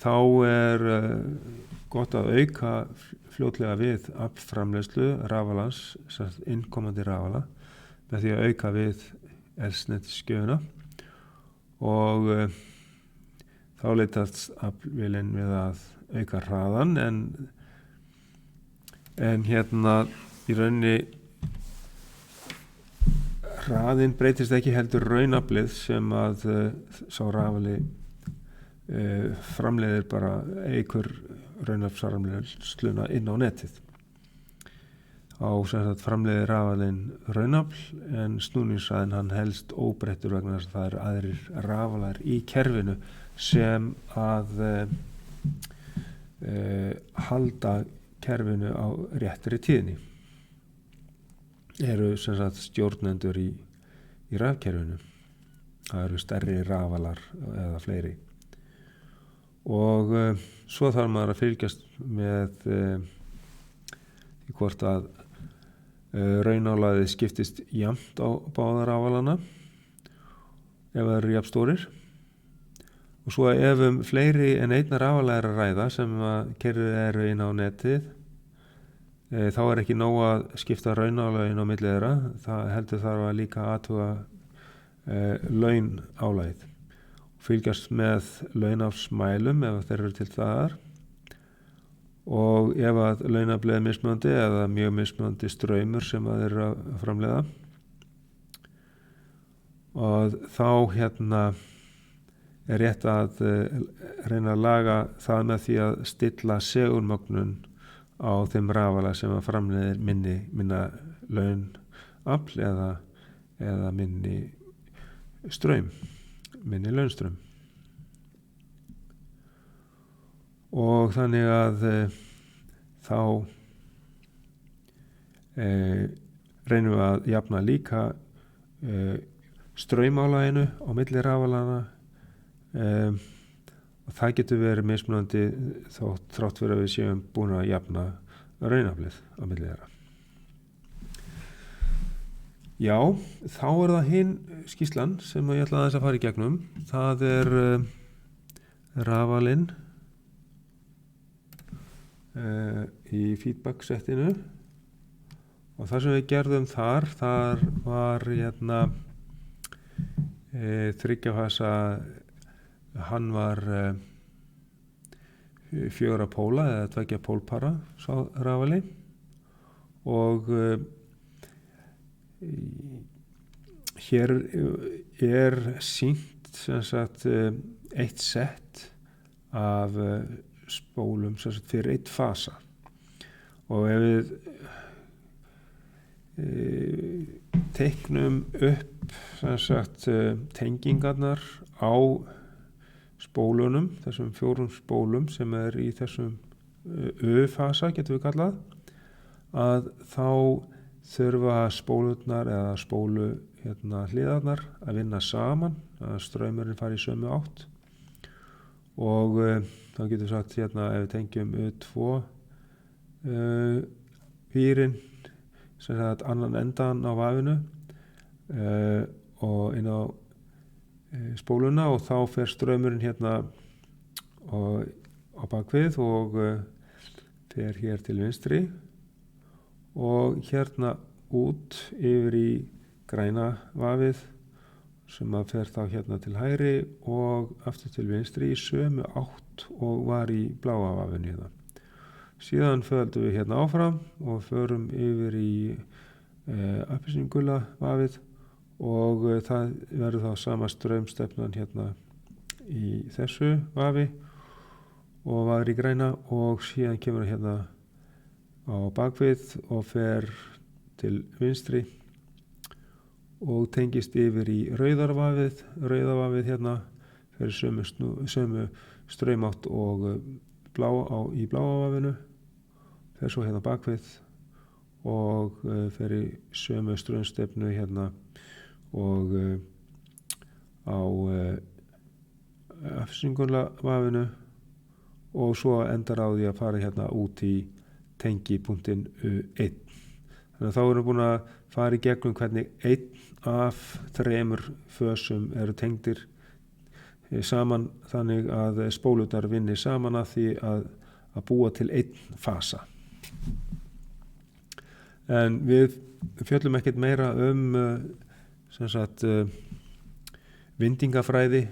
þá er gott að auka fljótlega við aflframleiðslu rafalans, innkomandi rafala, með því að auka við eldsneytisgjöfuna og þá leitast aflvélin við að auka hraðan en hérna í rauninni hraðin breytist ekki heldur raunaflið sem að sá rafali framleiðir bara eikur raunaflsframleiðsluna inn á netið. Á sem sagt framleiðir rafalinn raunafl en snúningshraðinn hann helst óbreyttur vegna þess að það eru aðrir rafalar í kerfinu sem að halda kerfinu á réttri tíðni. Eru sem sagt stjórnendur í rafkerfinu. Það eru stærri rafalar eða fleiri. Og svo þarf maður að fylgjast með hvort að raunálaðið skiptist jafnt á báða rafalana ef það eru jafn stórir. Og svo ef fleiri en einna rafala er að ræða sem að keyrðir eru inn á netið þá er ekki nóg að skipta raunálagin á milli þeirra, það heldur þarf að líka athuga launálagið. Fylgjast með launaflsmælum ef þeir eru til staðar og ef að launaflið er mismunandi eða mjög mismunandi straumur sem að eru að framleiða og þá er rétt að reyna að laga það með því að stilla segulmögnun á þeim rafala sem að framleiðir minna launafl eða minni launströym. Og þannig að þá reynum við að jafna líka straumálaginu á milli rafalana og það getur verið mismunandi þrátt fyrir að við séum búin að jafna raunaflið á milli þeirra. Já, þá er það hinn skýrslan sem ég ætla aðeins að fara í gegnum. Það er rafalinn í feedback settinu og það sem við gerðum þar var þryggjafasa, hann var 4 póla eða 2 pólpara sá rafali og hér er sýnt sem sagt eitt sett af spólum sem sagt fyrir eitt fasa og ef við teiknum upp sem sagt tengingarnar á spólunum, þessum 4 spólum sem er í þessum U-fasa getum við kallað, að þá þurfa spólurnar eða spólu hliðarnar að vinna saman, að straumurinn fari í sömu átt og þá getum við sagt ef við tengjum U2 vírinn sem sagt annan endan á vafinu og inn á spóluna og þá fer straumurinn og á bakvið og fer hér til vinstri og út yfir í græna vafið sem að fer þá til hægri og aftur til vinstri í sömu átt og var í bláa vafinu Síðan földum við áfram og förum yfir í appelsínugula vafið og það verður þá sama straumstefnan í þessu vafi og var í græna og síðan kemur á bakvið og fer til vinstri og tengist yfir í rauða vafið fyrir sömu straumátt og í bláa vafinu fer svo bakvið og fer í sömu straumstefnu og á afsyngunarvafinu og svo endar á því að fara hérna út í tengipunktinn 1. Þannig að þá erum við búin að fara í gegnum hvernig 1 af 3 fösum eru tengdir saman þannig að spólutar vinni saman að því að búa til 1 fasa. En við fjöllum ekkert meira vindingafræði.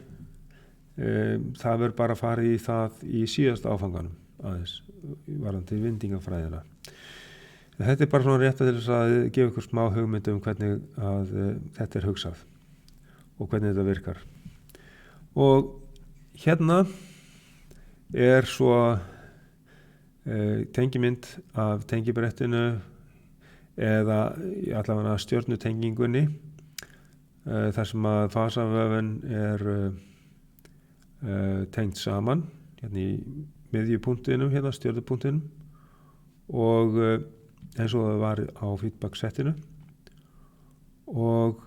Það verður bara að fara í það í síðasta áfanganum aðeins varðandi vindingafræðina. Þetta bara svona rétt til þess að gefa ykkur smá hugmynd hvernig að þetta hugsað og hvernig þetta virkar. Og hérna svo tengimynd af tengibrettinu eða allavega stjörnutengingunni þar sem að fasavöfin tengt saman hérna í miðjupunktinum, hérna stjörnupunktinum og eins og það var á feedback-settinu og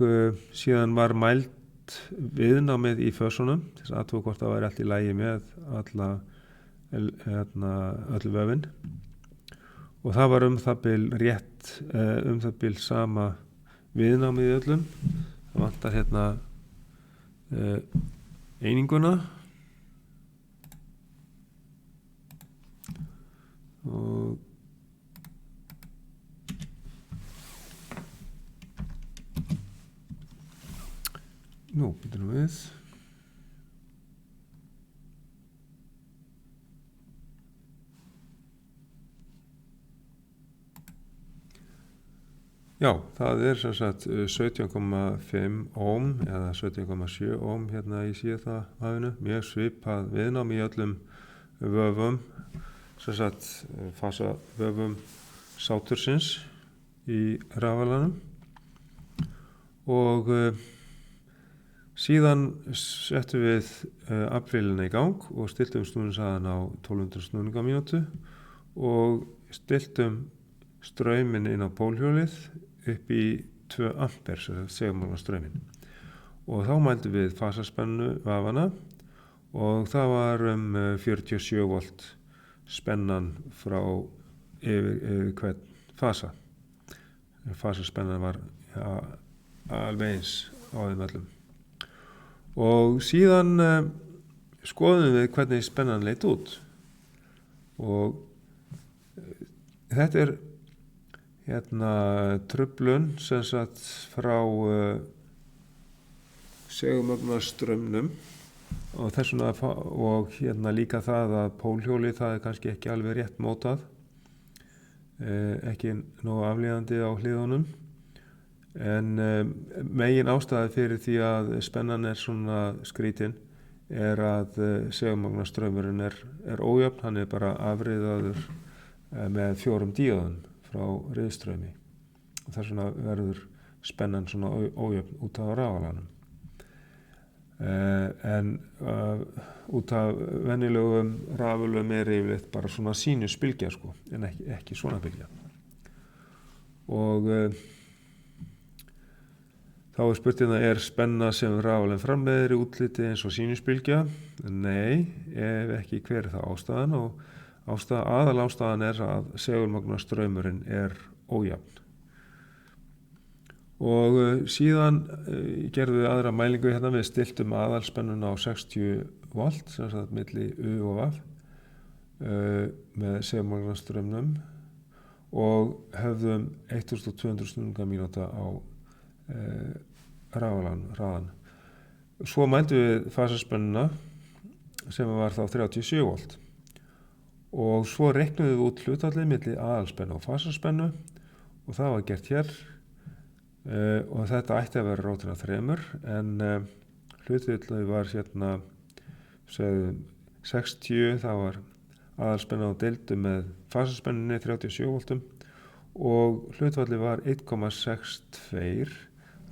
síðan var mælt viðnámið í fösunum til að athuga hvort það væri allt í lagi með öll vöfin og það var það bil rétt það bil sama viðnámið í öllum. Það vantar hérna eininguna og nú byrjum við Já, það sem sagt 17,5 ohm eða 17,7 ohm hérna í síðasta vafinu, mjög svipað viðnám í öllum vöfum, sem sagt fasavöfum sátursins í rafalanum og síðan settum við aflvélina í gang og stiltum snúningshraðan á 1200 snúninga á mínútu og stiltum strauminn inn á pólhjólið upp í 2 ampere, segulmagna strauminn. Og þá mældum við fasaspennu vafana og það var 47 volt spennan frá yfir hvern fasa. Fasaspennan var alveg eins á þeim öllum. Og síðan skoðum við hvernig spennan leit út og þetta hérna truflun sem sagt frá segulmagnastraumnum og þessuna og hérna líka það að pólhjóli það kannski ekki alveg rétt mótað ekki nógu aflíðandi á hliðunum en megin ástæði fyrir því að spennan svona skrítin að segulmagnastraumurinn ójöfn, hann bara afriðaður með 4 díóðum frá riðstraumi og þess vegna verður spennan svona ójöfn út af rafalanum en út af venjulegum rafölum yfirleitt bara svona sínusbylgja sko, en ekki svona bylgja og þá spurninga spenna sem rafalinn framleiðir í útliti eins og sínusbylgja? Nei, ef ekki hver það ástæðan og aðalástæðan að segulmagnastraumurinn ójafn. Og síðan gerðum við aðra mælingu hérna, við stiltum aðalspennuna á 60 volt, sem sagt milli U og V með segulmagnastraumnum og höfðum 1200 snúninga mínúta á raðan. Svo mældum við fasaspennuna sem var þá 37 volt. Og svo reiknuðum við út hlutfallið milli aðalspennu og fasaspennu og það var gert hér og þetta ætti að vera rótin af 3 en hlutfallið var hérna 60, það var aðalspenna á deildu með fasaspennunni 37 voltum og hlutfallið var 1,62,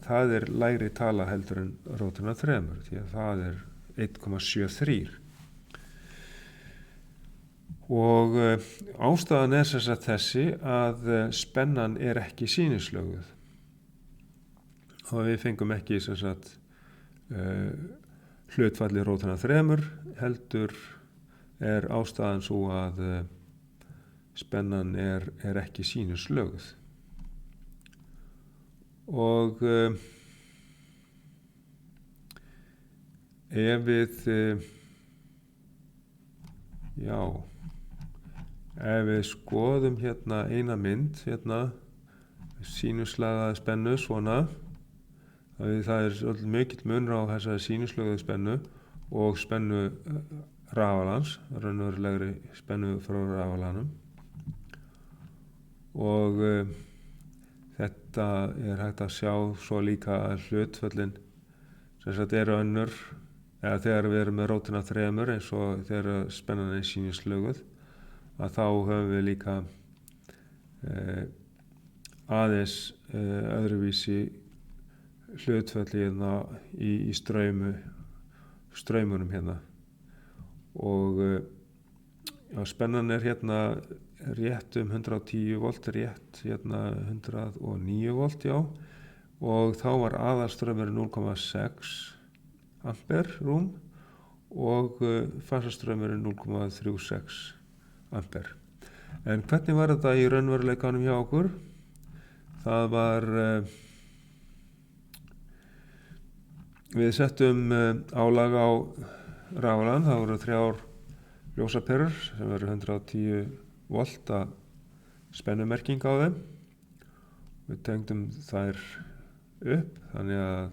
það lægri tala heldur en rótin af 3 því að það 1,73. Og ástæðan sem sagt þessi að spennan ekki sýnislöguð og við fengum ekki sem sagt hlutfalli rótana 3 heldur ástæðan svo að spennan ekki sínuslögð. Og ef við skoðum hérna eina mynd sínuslagaða spennu svona, það mikill munur á þessari sínuslögðu spennu og spennu rafalans, raunverulegri spennu frá rafalanum, og þetta hægt að sjá svo líka að hlutföllin sem sagt eru önnur, eða þegar við erum með rótina 3 eins og þegar spennan sínuslöguð, að þá höfum við líka aðeins öðruvísi hlutfalli í straumunum hérna. Og spennan hérna rétt 110 volt, rétt 109 volt, og þá var aðalstraumurinn 0,6 amper rúm og fasastraumurinn 0,36 amper. En hvernig var þetta í raunveruleikanum hjá okkur? Það var við settum álag á rafalan, það voru 3 ljósaperur sem eru 110 volta spennumerking á þeim. Við tengdum þær upp þannig að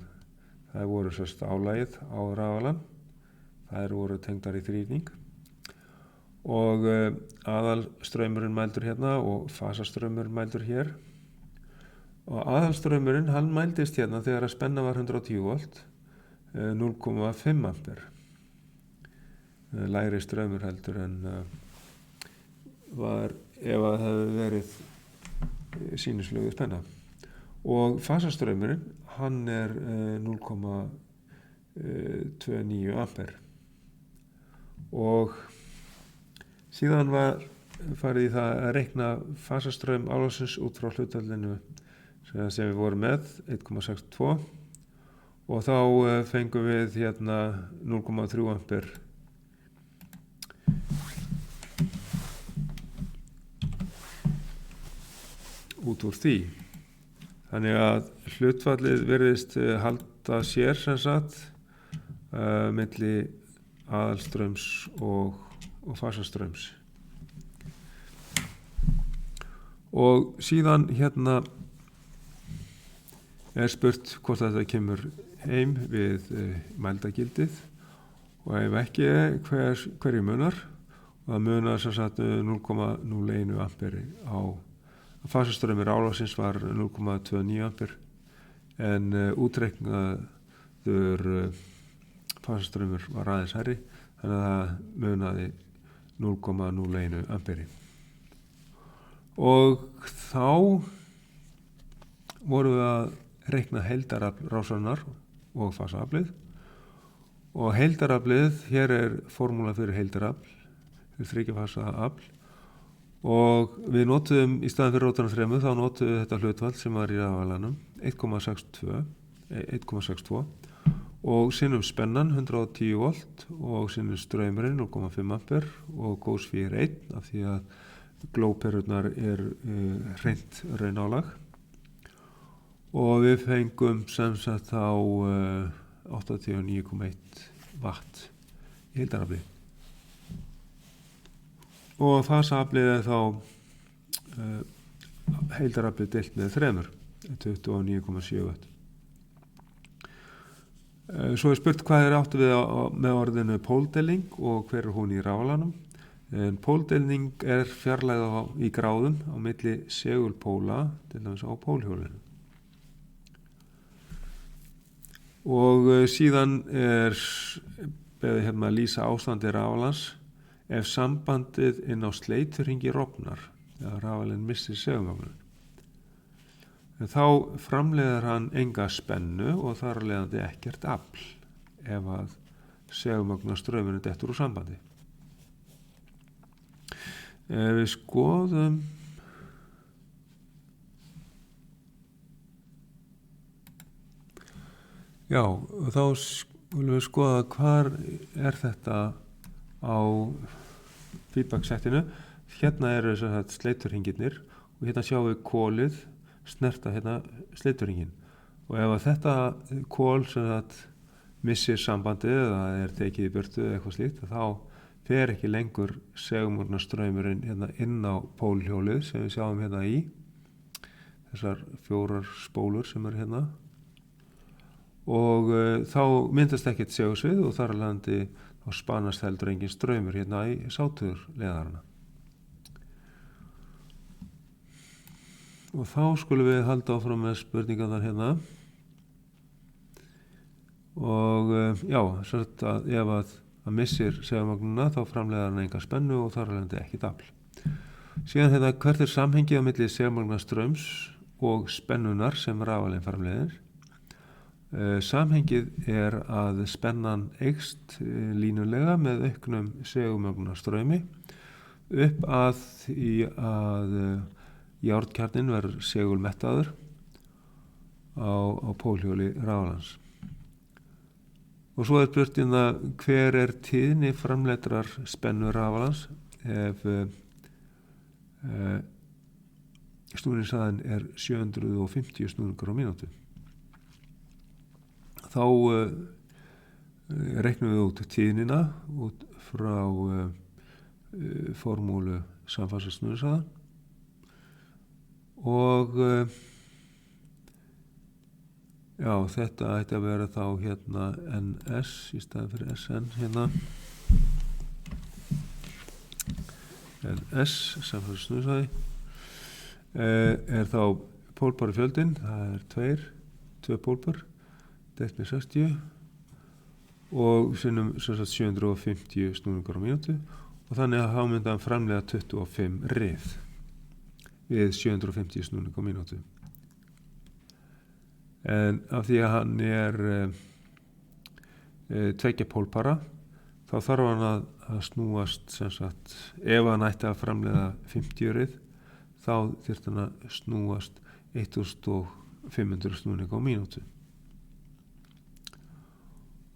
það voru sérst álagið á rafalan, þær voru tengdar í þrýning, og aðalstraumurinn mældur hérna og fasastraumurinn mældur hér. Og aðalstraumurinn hann mældist hérna þegar að spenna var 110 volt, 0,5 amper, lægri straumur heldur en var ef að það hefði verið sínuslöguð spenna. Og fasastraumurinn hann 0,29 amper, og síðan var farið í það að reikna fasastraum álagsins út frá hlutfallinu sem við vorum með 1,62, og þá fengum við hérna 0,3 amper út úr því. Þannig að hlutfallið virðist halda sér sem sagt milli aðalstraums og fasastraums. Og síðan hérna spurt hvort þetta kemur heim við mældagildið, og ef ekki hverju munar, og það munar sem sagt 0,01 amperi á fasastraumur álagsins var 0,29 amper, en útreiknaður fasastraumur var aðeins hærri, þannig að það munaði 0,01 amperi. Og þá vorum við að reikna heildarafl rásarinnar og fasaaflið, og heildaraflið, hér formúla fyrir heildarafl, fyrir þriggja afl, og við notuðum í staðin fyrir rótana 3 þá notuðum við þetta hlutfall sem var í rafalanum 1,62 og sinnum spennan 110 volt og sinnum straumurinn 0,5 amper og góðsfí 1 af því að glóperurnar hreint raunálag, og við fengum sem sagt þá 89,1 watt í heildarafli. Og fasaaflið þá heildaraflið deilt með 3, 29,7 watt. Svo spurt hvað áttu við með orðinu póldeling og hver hún í rafalanum. Póldeling fjarlægð í gráðum á milli segulpóla, til dæmis á pólhjólinu. Og síðan beðið hérna að lýsa ástandi rafalans ef sambandið inn á sleiturhringi rofnar, eða rafalinn missir segulmögnun. Þá framleiðir hann enga spennu og þar af leiðandi ekkert afl ef að segulmögnunarstraumurinn dettur úr sambandi. Við skoðum þá við skoða hvar þetta á feedback settinu. Hérna eru sleiturhringirnir og hérna sjáum við kolið snerta hérna sleiturhringin og ef að þetta kol missir sambandið eða er tekið í burtu eða eitthvað slíkt þá fer ekki lengur segulmagnastraumurinn hérna inn á pólhjólið sem við sjáum hérna í þessar 4 spólur sem eru hérna og þá myndast ekkert segulsvið og þar af leiðandi þá spanast heldur engin straumur hérna í sáturleðarana. Og þá skulum við halda áfram með spurningarnar hérna og ef að missir segulmagnuna þá framleiðir hann enga spennu og þar af leiðandi ekkert afl. Síðan hérna hvert er samhengið á milli segulmagnastraums og spennunar sem rafalinn framleiðir. Samhengið er að spennan eykst línulega með auknum segulmagnastraumi upp að í að járnkjarninn verður segulmettaður á pólhjóli rafalans. Og svo er spurning hver er tíðni framleiddrar spennu rafalans ef snúningshraðinn er 750 snúningar á mínútu. Þá reiknum við út tíðnina út frá formúlu samfangsins snúningshraða og þetta ætti að vera þá hérna NS í staðinn fyrir SN hérna NS samfangsins snúningshraði er þá pólpari fjöldinn, það er 2 pólpar deilt með 60 og sinnum 750 snúningar á mínútu og þannig að þá myndi hann framleiða 25 rið við 750 snúningar á mínútu. En af því að hann er 2 pólpara þá þarf hann að snúast ef hann ætti að framleiða 50 rið þá þyrfti hann að snúast 1500 snúningar á mínútu.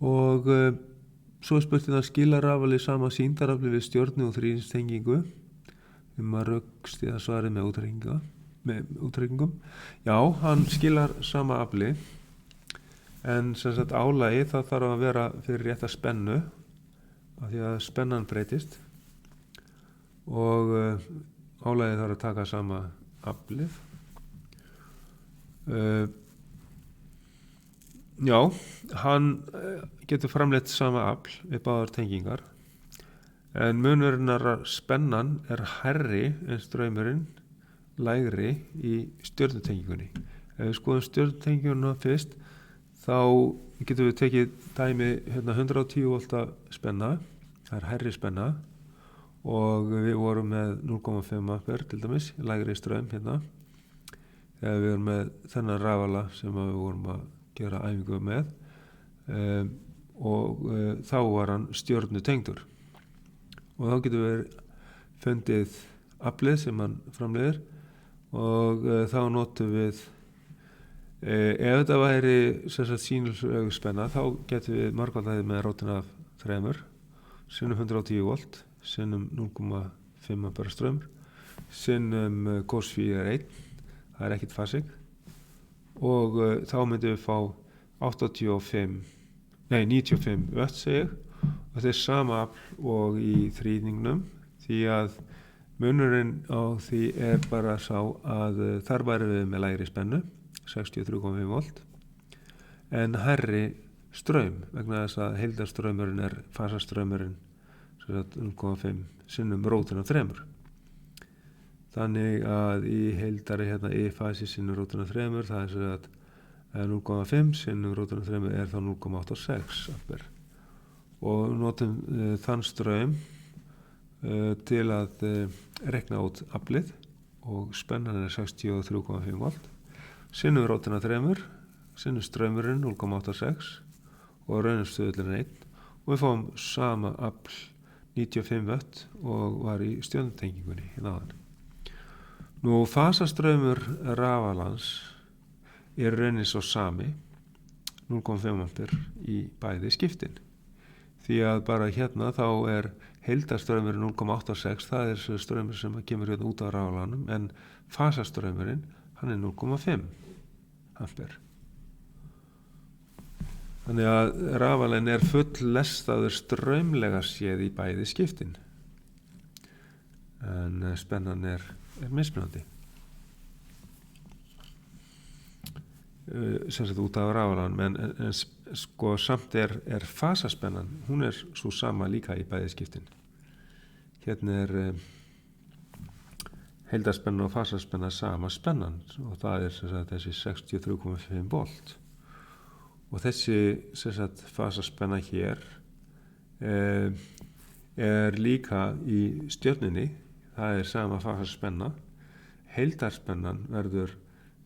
Og svo er spurt að skila rafali sama sýndarafli við stjörnu og þrýstengingu að rökstyðja svarið með útreikningum. Já, hann skilar sama afli en álagi það þarf að vera fyrir rétta spennu af því að spennan breytist og álagið þarf að taka sama aflið. Já, hann getur framleitt sama afl við báðar tengingar en munurinn spennan er hærri en straumurinn lægri í stjörnutengingunni. Ef við skoðum stjörnutenginguna fyrst þá getum við tekið dæmi 110 volta spenna, það er hærri spenna og við vorum með 0,5 ampere til dæmis, lægri straum hérna þegar við vorum með þennan rafala sem við vorum að gera æfingu með og þá var hann stjörnutengdur og þá getum við fundið aflið sem hann framleiðir og þá notum við ef þetta væri sýnilsögu spenna þá getum við margfaldaðið með rótina af 3 sinnum 110 volt sinnum 0,5 ampere straumur sinnum cos-phi er 1 það er ekkert fasig og þá myndum við fá 95 watt segir og þetta er sama afl og í þrýningnum því að munurinn á því er bara sá að þar værum við með lægri spennu 63,5 volt en hærri straum vegna þess að heildarstraumurinn er fasastraumurinn 0,5 sinnum rótin af 3 þannig að í heildari í fasi sinnum rótin af 3 það er að 0,5 sinnum rótin af 3 er þá 0,86 ampere og notum þann straum til að rekna út aflið og spennan er 63,5 volt sinnum rótin af 3 sinnum straumurinn 0,86 og raunumstöðullin 1 og við fáum sama afl 95 watt og var í stjörnutengingunni náðan. Nú fasastraumur rafalans er raunin svo sami 0,5 ampere í bæði skiptin. Því að bara hérna þá heildarstraumurinn 0,86, það þessi straumur sem kemur hérna út af rafalanum, en fasastraumurinn, hann 0,5 ampere. Þannig að rafalinn full lestaður straumlega séð í bæði skiptin. En spennan mismunandi. Sem sagt út af rafalanum, en sko samt fasaspennan, hún svo sama líka í bæði skiptin. Hérna heildarspenna og fasaspenna sama spennan, og það sem sagt þessi 63,5 volt. Og þessi sem sagt fasaspenna hér líka í stjörnunni, það sama fasaspenna. Heildarspennan verður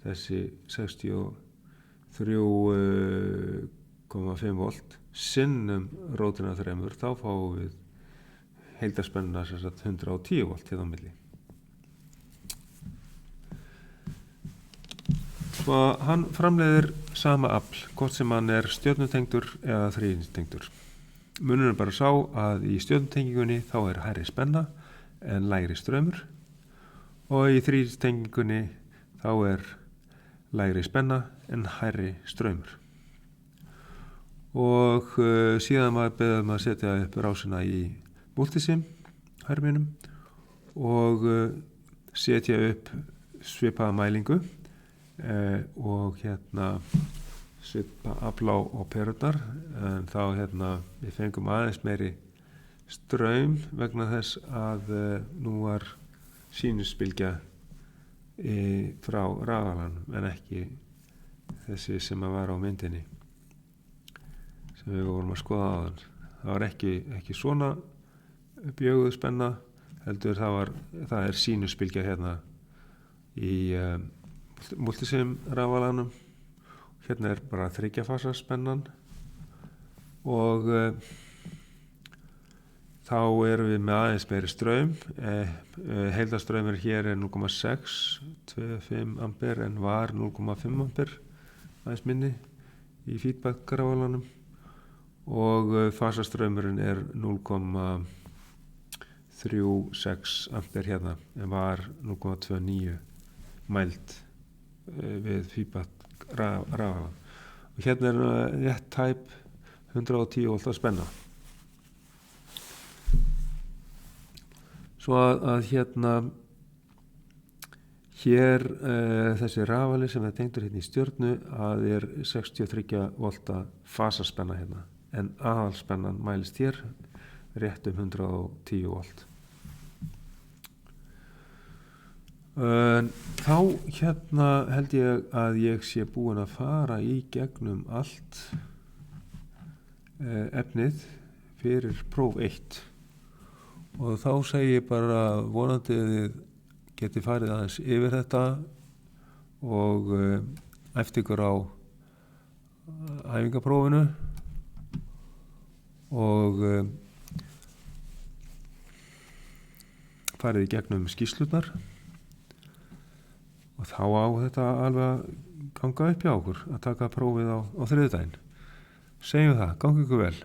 þessi 63,5 volt sinnum rótina 3, þá fáum við heildarspennuna sem sagt 110 volt hérna á milli. Svo hann framleiðir sama afl, hvort sem hann stjörnutengdur eða þríhyrningstengdur. Munurinn bara sá að í stjörnutengingunni þá hærri spenna en lægri straumur, og í þríhyrningstengingunni þá lægri spenna en hærri straumur. Og síðan maður beðum að setja upp rásina í multisim herminum og setja upp svipaða mælingu og hérna svipa afl á perurnar, en þá við fengum aðeins meiri straum vegna þess að nú var sínusbylgja frá rafalanum en ekki þessi sem var á myndinni sem við vorum að skoða áðan. Það var ekki svona bjöguð spenna, heldur það sínusbylgja hérna í multisim rafalanum. Hérna bara 3 fasa spennan, og þá erum við með aðeins meiri straum. Heildarstraumur hér 0,625 ampere en var 0,5 ampere, aðeins minni í feedback rafalanum, og fasastraumurinn 0,36 ampere hérna en var 0,29 mæld við feedback rafalan. Og hérna rétt tæp 110 volt að spenna. Svo að hérna hér þessi rafali sem tengdur hérna í stjörnu að 63 volta fasaspenna hérna, en aðalspennan mælist hér rétt 110 volt. Þá hérna held ég að ég sé búin að fara í gegnum allt efnið fyrir próf 1, og þá segi ég bara vonandi þið geti farið aðeins yfir þetta og æft ykkur á æfingaprófinu og farið í gegnum skýrslurnar, og þá á þetta alveg að ganga upp hjá okkur að taka prófið á þriðjudaginn. Segjum það, gangi ykkur vel.